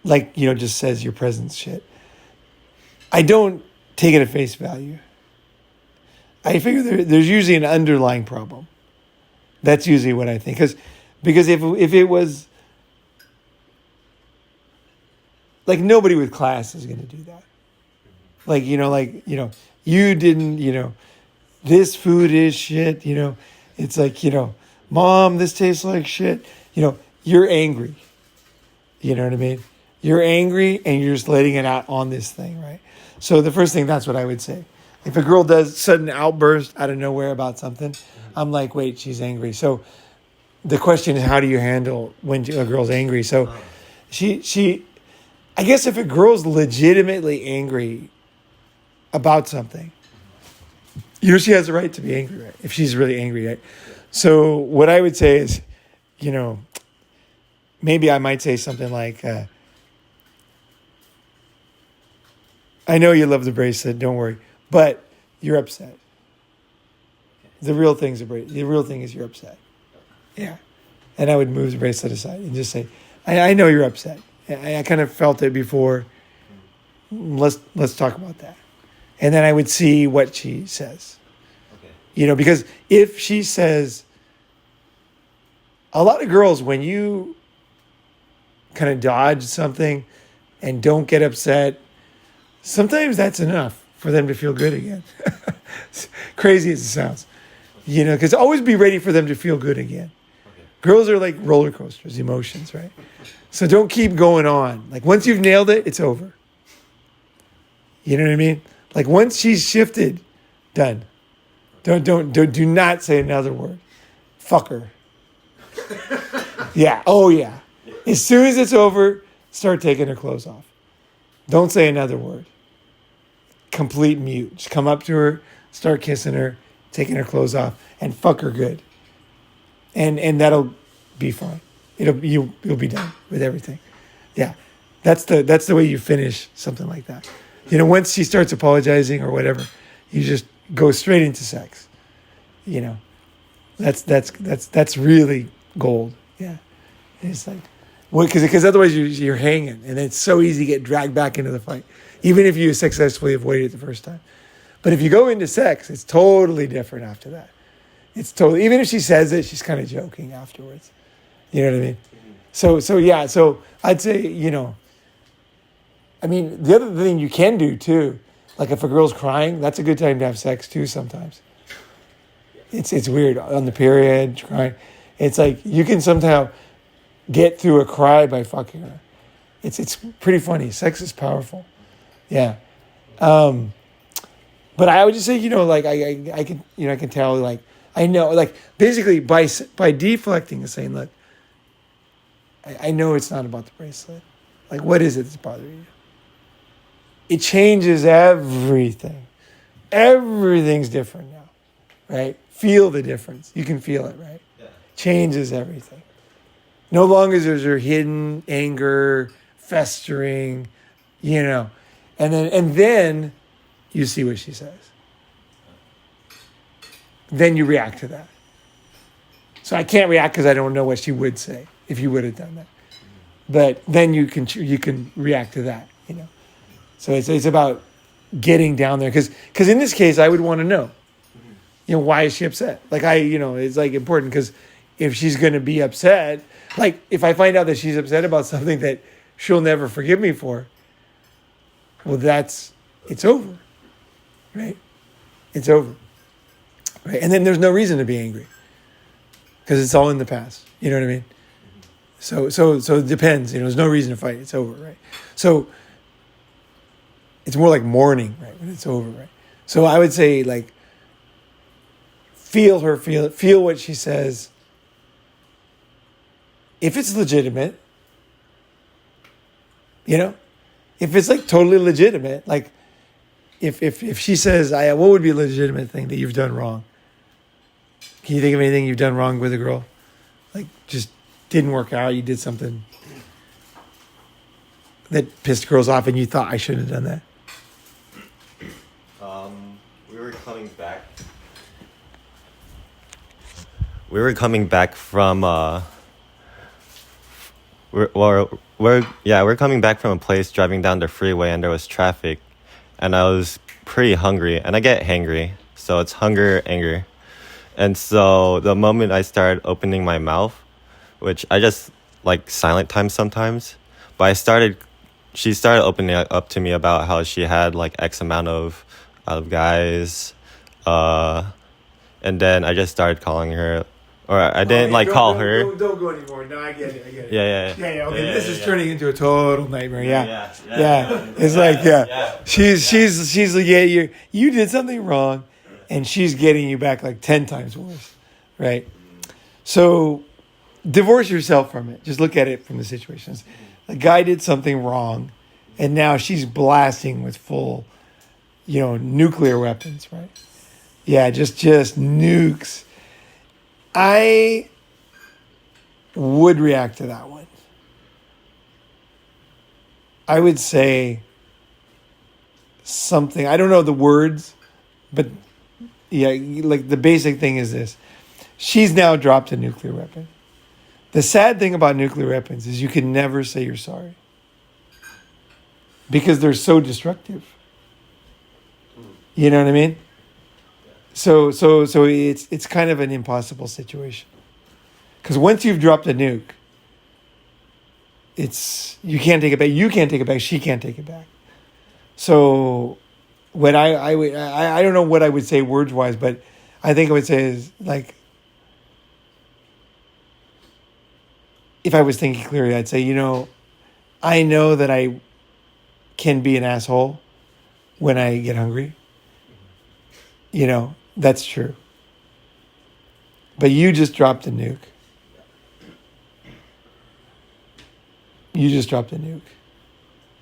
like, just says your presence shit, I don't take it at face value. I figure there's usually an underlying problem. That's usually what I think. Because if it was, like, nobody with class is going to do that. Like, you didn't, this food is shit, it's like, Mom, this tastes like shit. You're angry. You know what I mean? You're angry and you're just letting it out on this thing, right? So the first thing, that's what I would say. If a girl does sudden outburst out of nowhere about something, I'm like, wait, she's angry. So the question is, how do you handle when a girl's angry? So I guess if a girl's legitimately angry about something, she has the right to be angry, right? If she's really angry, right? So what I would say is, maybe I might say something like, I know you love the bracelet, don't worry, but you're upset. The real thing is you're upset. Yeah. And I would move the bracelet aside and just say, I know you're upset. I kind of felt it before. Let's talk about that. And then I would see what she says. Okay. Because if she says, a lot of girls, when you kind of dodge something and don't get upset, sometimes that's enough for them to feel good again. Crazy as it sounds. Because always be ready for them to feel good again. Okay. Girls are like roller coasters, emotions, right? So don't keep going on. Like, once you've nailed it, it's over. You know what I mean? Like, once she's shifted, done. Do not say another word. Fuck her. Yeah. Oh, yeah. As soon as it's over, start taking her clothes off. Don't say another word. Complete mute. Just come up to her, start kissing her, taking her clothes off, and fuck her good. And that'll be fine. You'll be done with everything. Yeah. That's the way you finish something like that. Once she starts apologizing or whatever, you just go straight into sex. That's really gold. Yeah. And it's like, because otherwise you're hanging, and it's so easy to get dragged back into the fight, even if you successfully avoided it the first time. But if you go into sex, it's totally different after that. It's totally, even if she says it, she's kind of joking afterwards. You know what I mean? So yeah. So I'd say, the other thing you can do too, like if a girl's crying, that's a good time to have sex too. Sometimes it's weird on the period crying. It's like you can somehow get through a cry by fucking her. It's pretty funny. Sex is powerful. Yeah. But I would just say, I can tell, like, I know, like, basically by deflecting and saying, look, I know it's not about the bracelet. Like, what is it that's bothering you? It changes everything. Everything's different now, right? Feel the difference. You can feel it, right? Yeah. Changes everything. No longer is there hidden anger, festering, and then you see what she says. Then you react to that. So I can't react because I don't know what she would say if you would have done that. But then you can react to that, So it's about getting down there because in this case I would want to know, why is she upset? Like it's like important because if she's going to be upset, like if I find out that she's upset about something that she'll never forgive me for, well, it's over, right? It's over, right? And then there's no reason to be angry because it's all in the past. You know what I mean? So it depends. There's no reason to fight. It's over, right? So it's more like mourning, right? When it's over, right? So I would say like feel what she says. If it's legitimate, if it's like totally legitimate, like if she says, what would be a legitimate thing that you've done wrong? Can you think of anything you've done wrong with a girl? Like just didn't work out, you did something that pissed girls off and you thought I shouldn't have done that? We were coming back from we're coming back from a place driving down the freeway and there was traffic and I was pretty hungry and I get hangry, so it's hunger, anger. And so the moment I started opening my mouth, which I just like silent time sometimes, but she started opening up to me about how she had like X amount of guys, and then I just started calling her. Or I didn't call her. Don't go anymore. No, I get it. Yeah. Okay, this is turning into a total nightmare. Yeah. It's she's like, you did something wrong, and she's getting you back like 10 times worse, right? So divorce yourself from it. Just look at it from the situations. The guy did something wrong, and now she's blasting with full, nuclear weapons, right? Yeah, just nukes. I would react to that one. I would say something, I don't know the words, but yeah, like the basic thing is this. She's now dropped a nuclear weapon. The sad thing about nuclear weapons is you can never say you're sorry because they're so destructive. You know what I mean? So it's kind of an impossible situation. Because once you've dropped a nuke, you can't take it back. You can't take it back. She can't take it back. So what I don't know what I would say words wise, but I think I would say is like, if I was thinking clearly, I'd say, I know that I can be an asshole when I get hungry. That's true. But you just dropped a nuke. You just dropped a nuke.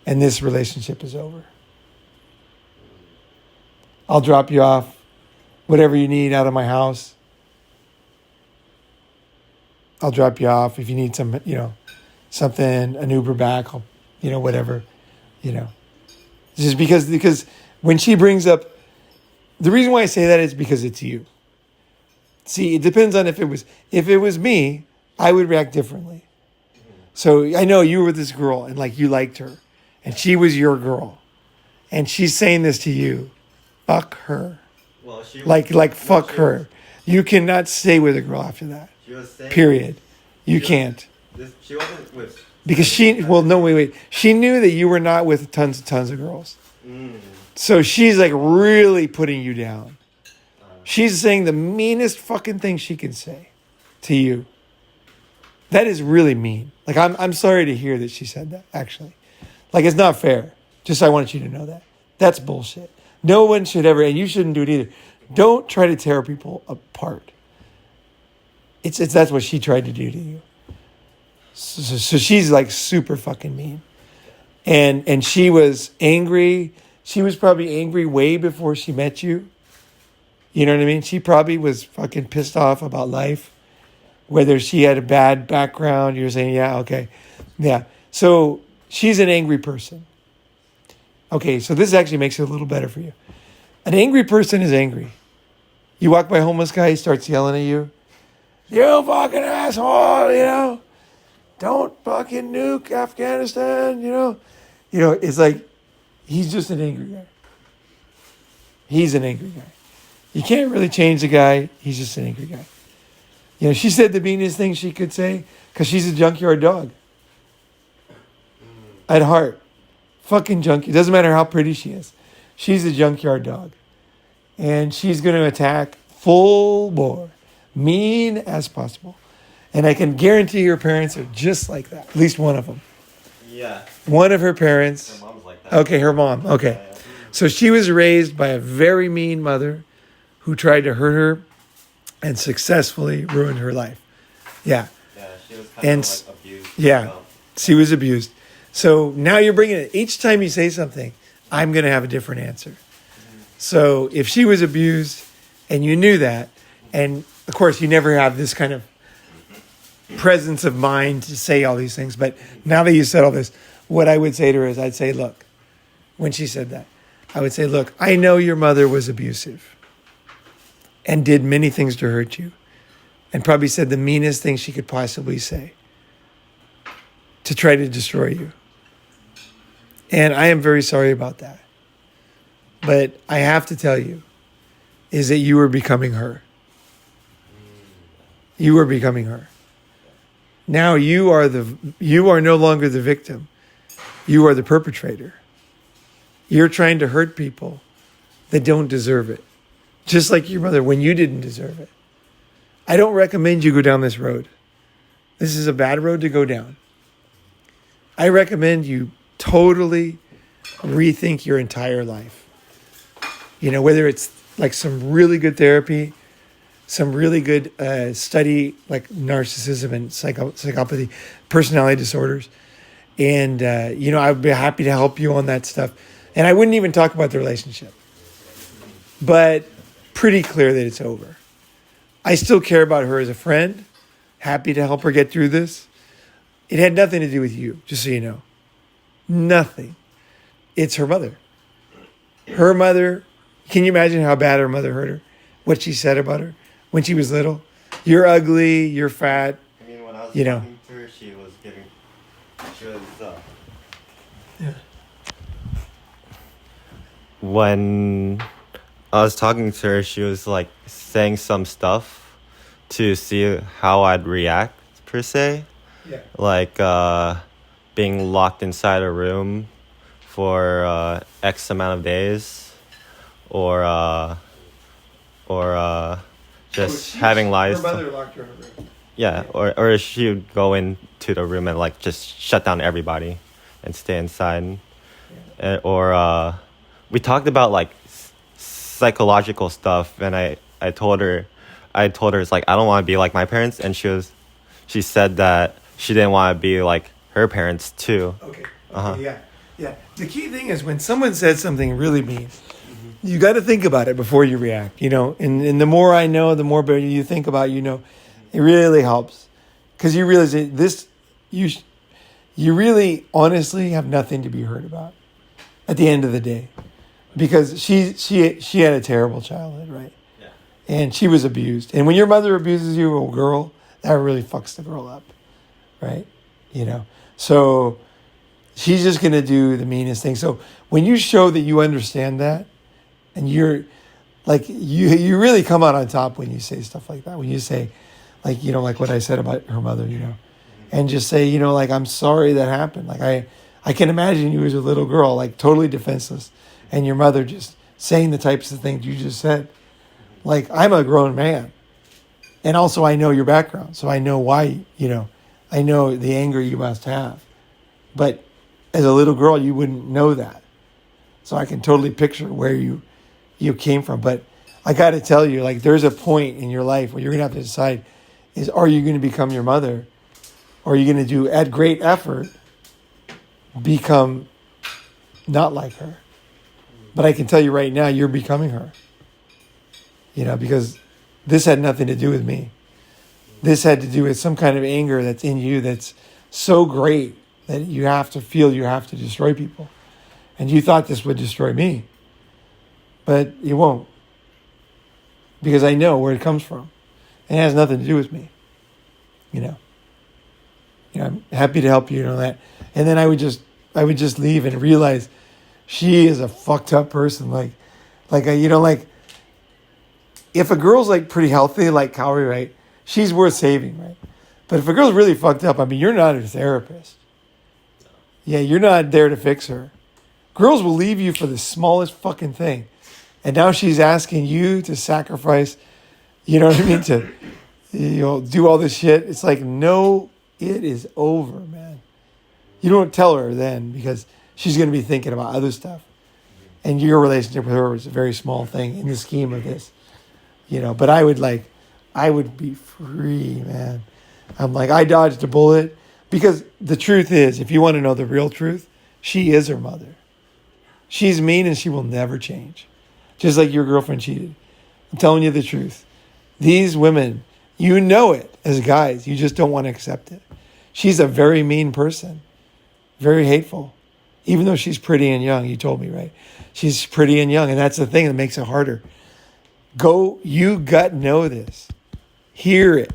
And this relationship is over. I'll drop you off whatever you need out of my house. I'll drop you off if you need some, something, an Uber back, whatever, Just because when she brings up, the reason why I say that is because it's you. See, it depends on if it was me, I would react differently. So I know you were with this girl and like you liked her and she was your girl and she's saying this to you. Fuck her. Well, fuck her. You cannot stay with a girl after that. She was saying, period. You can't. She wasn't with. Because wait. She knew that you were not with tons of girls. So she's like really putting you down. She's saying the meanest fucking thing she can say to you. That is really mean. Like I'm sorry to hear that she said that, actually. Like it's not fair. Just I wanted you to know that. That's bullshit. No one should ever, and you shouldn't do it either. Don't try to tear people apart. It's that's what she tried to do to you. So she's like super fucking mean. And she was angry. She was probably angry way before she met you. You know what I mean? She probably was fucking pissed off about life. Whether she had a bad background, you're saying, yeah, okay. Yeah. So she's an angry person. Okay, so this actually makes it a little better for you. An angry person is angry. You walk by a homeless guy, he starts yelling at you. You fucking asshole, don't fucking nuke Afghanistan, it's like, he's just an angry guy. He's an angry guy. You can't really change the guy. He's just an angry guy. She said the meanest thing she could say because she's a junkyard dog. At heart. Fucking junkie. Doesn't matter how pretty she is. She's a junkyard dog. And she's going to attack full bore. Mean as possible. And I can guarantee her parents are just like that. At least one of them. Yeah. One of her parents. Her mom's like that. Okay, her mom. Okay. Yeah. So she was raised by a very mean mother who tried to hurt her and successfully ruined her life. Yeah. Yeah, she was And abused. yeah, she was abused. So now you're bringing it. Each time you say something, I'm going to have a different answer. So if she was abused and you knew that, and of course you never have this kind of presence of mind to say all these things, but now that you said all this, what I would say to her is I'd say, look, when she said that, I would say, look, I know your mother was abusive and did many things to hurt you and probably said the meanest thing she could possibly say to try to destroy you. And I am very sorry about that. But I have to tell you, is that you were becoming her. You were becoming her. Now you are no longer the victim. You are the perpetrator. You're trying to hurt people that don't deserve it. Just like your mother when you didn't deserve it. I don't recommend you go down this road. This is a bad road to go down. I recommend you totally rethink your entire life. Whether it's like some really good therapy, some really good study like narcissism and psychopathy, personality disorders. And, I'd be happy to help you on that stuff. And I wouldn't even talk about the relationship. But pretty clear that it's over. I still care about her as a friend. Happy to help her get through this. It had nothing to do with you, just so you know. Nothing. It's her mother. Her mother, can you imagine how bad her mother hurt her? What she said about her when she was little? You're ugly, you're fat. I mean, when I was talking to her, she was Yeah. When I was talking to her, she was like saying some stuff to see how I'd react, per se. Yeah. Like being locked inside a room for X amount of days, or just having lies. Her mother locked her in a room. Yeah, or she would go into the room and like just shut down everybody and stay inside. Yeah. Or we talked about like psychological stuff, and I told her it's like I don't want to be like my parents, and she said that she didn't want to be like her parents too. Okay. Uh-huh. Yeah. The key thing is when someone says something really mean, you got to think about it before you react, and the more I know, the more better you think about, it really helps because you realize you really honestly have nothing to be hurt about at the end of the day, because she had a terrible childhood, right? Yeah. And she was abused. And when your mother abuses you, a girl, that really fucks the girl up, right? So she's just going to do the meanest thing. So when you show that you understand that, and you're like, you really come out on top when you say stuff like that. When you say, like, like what I said about her mother, and just say, like, I'm sorry that happened. Like, I can imagine you as a little girl, like totally defenseless, and your mother just saying the types of things you just said. Like, I'm a grown man. And also I know your background. So I know why, I know the anger you must have. But as a little girl, you wouldn't know that. So I can totally picture where you came from. But I got to tell you, like, there's a point in your life where you're going to have to decide is, are you going to become your mother? Or are you going to do, at great effort, become not like her? But I can tell you right now, you're becoming her. Because this had nothing to do with me. This had to do with some kind of anger that's in you that's so great that you have to feel you have to destroy people. And you thought this would destroy me. But it won't. Because I know where it comes from. And it has nothing to do with me. You know, I'm happy to help you, that. And then I would just leave and realize she is a fucked up person. Like if a girl's like pretty healthy, like Cowrie, right? She's worth saving, right? But if a girl's really fucked up, I mean, you're not her therapist. Yeah, you're not there to fix her. Girls will leave you for the smallest fucking thing. And now she's asking you to sacrifice, you know what I mean, to do all this shit. It's like, no, it is over, man. You don't tell her then because she's going to be thinking about other stuff. And your relationship with her was a very small thing in the scheme of this. But I would be free, man. I'm like, I dodged a bullet. Because the truth is, if you want to know the real truth, she is her mother. She's mean and she will never change. Just like your girlfriend cheated. I'm telling you the truth. These women, you know it as guys. You just don't want to accept it. She's a very mean person. Very hateful. Even though she's pretty and young, you told me, right? She's pretty and young, and that's the thing that makes it harder. You gut know this. Hear it.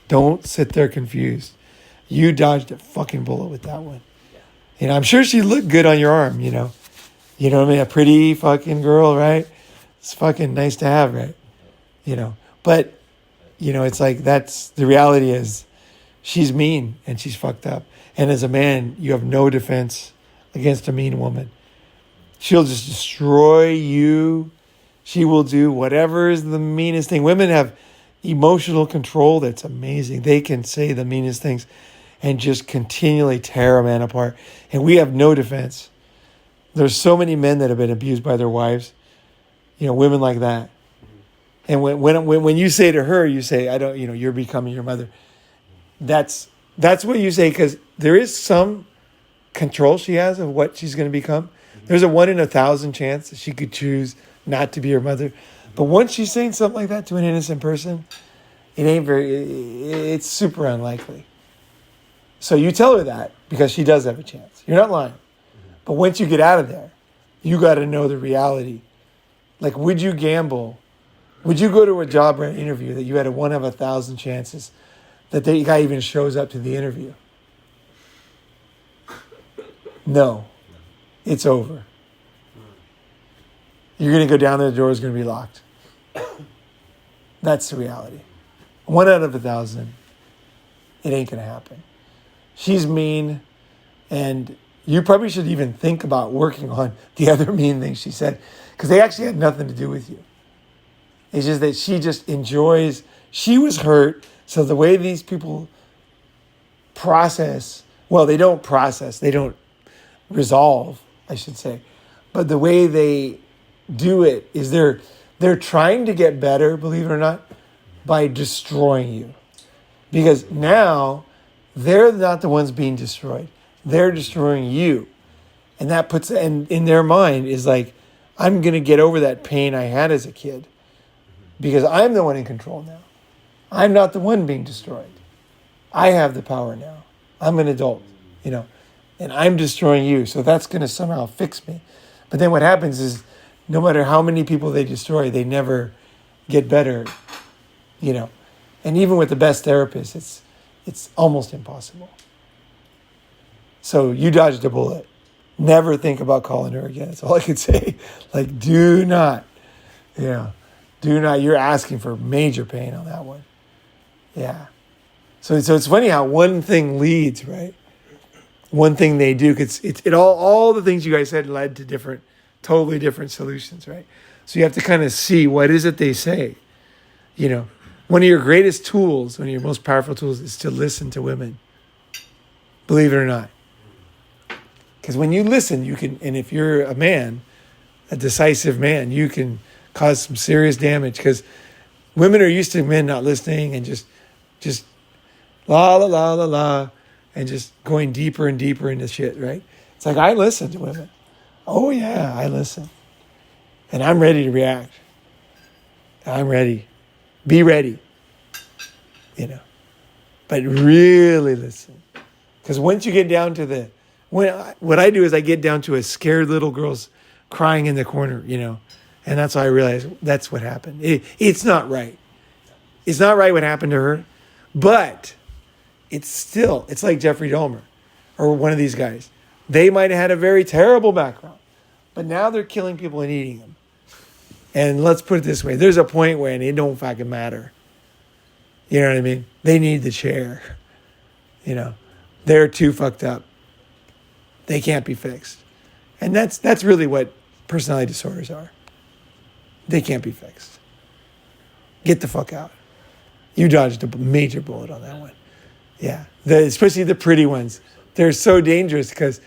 Don't sit there confused. You dodged a fucking bullet with that one. I'm sure she looked good on your arm, You know what I mean? A pretty fucking girl, right? It's fucking nice to have, right? But, it's like that's the reality is she's mean and she's fucked up. And as a man, you have no defense against a mean woman. She'll just destroy you. She will do whatever is the meanest thing. Women have emotional control that's amazing. They can say the meanest things and just continually tear a man apart. And we have no defense. There's so many men that have been abused by their wives. Women like that. And when you say to her, you say, I don't, you're becoming your mother. That's what you say because there is some control she has of what she's going to become. There's a 1 in 1,000 chance that she could choose not to be your mother. But once she's saying something like that to an innocent person, it's super unlikely. So you tell her that because she does have a chance. You're not lying. But once you get out of there, you got to know the reality. Like, would you gamble? Would you go to a job or an interview that you had a 1 in 1,000 chances that the guy even shows up to the interview? No. It's over. You're going to go down there, the door is going to be locked. That's the reality. 1 out of 1,000, it ain't going to happen. She's mean, and you probably should even think about working on the other mean things she said, because they actually had nothing to do with you. It's just that she just enjoys, she was hurt, so the way these people process, they don't resolve, I should say, but the way they do it is they're trying to get better, believe it or not, by destroying you. Because now they're not the ones being destroyed. They're destroying you. And that puts, and in their mind is like, I'm going to get over that pain I had as a kid because I'm the one in control now. I'm not the one being destroyed. I have the power now. I'm an adult, and I'm destroying you. So that's going to somehow fix me. But then what happens is no matter how many people they destroy, they never get better, And even with the best therapist, it's almost impossible. So you dodged a bullet. Never think about calling her again. That's all I could say. Like, do not. Do not. You're asking for major pain on that one. Yeah. So it's funny how one thing leads, right? One thing they do, because all the things you guys said led to totally different solutions, right? So you have to kind of see what is it they say. One of your greatest tools, one of your most powerful tools is to listen to women. Believe it or not. Because when you listen, you can, and if you're a man, a decisive man, you can cause some serious damage because women are used to men not listening and just la la la la la and just going deeper and deeper into shit, right? It's like I listen to women. Oh yeah, I listen. And I'm ready to react. I'm ready. Be ready. But really listen. Because once you get down to what I do is I get down to a scared little girl's crying in the corner, and that's how I realize that's what happened. It's not right. It's not right what happened to her, but it's like Jeffrey Dahmer or one of these guys. They might have had a very terrible background, but now they're killing people and eating them. And let's put it this way. There's a point when it don't fucking matter. You know what I mean? They need the chair. They're too fucked up. They can't be fixed. And that's really what personality disorders are. They can't be fixed. Get the fuck out. You dodged a major bullet on that one. Yeah. Especially the pretty ones. They're so dangerous because,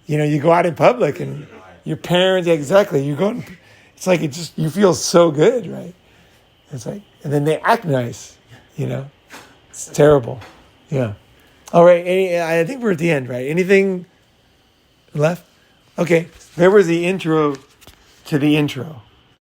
you go out in public and your parents, exactly, you go, it's like you feel so good, right? It's like, and then they act nice, It's terrible. Yeah. All right. I think we're at the end, right? Anything left? Okay. There was the intro to the intro.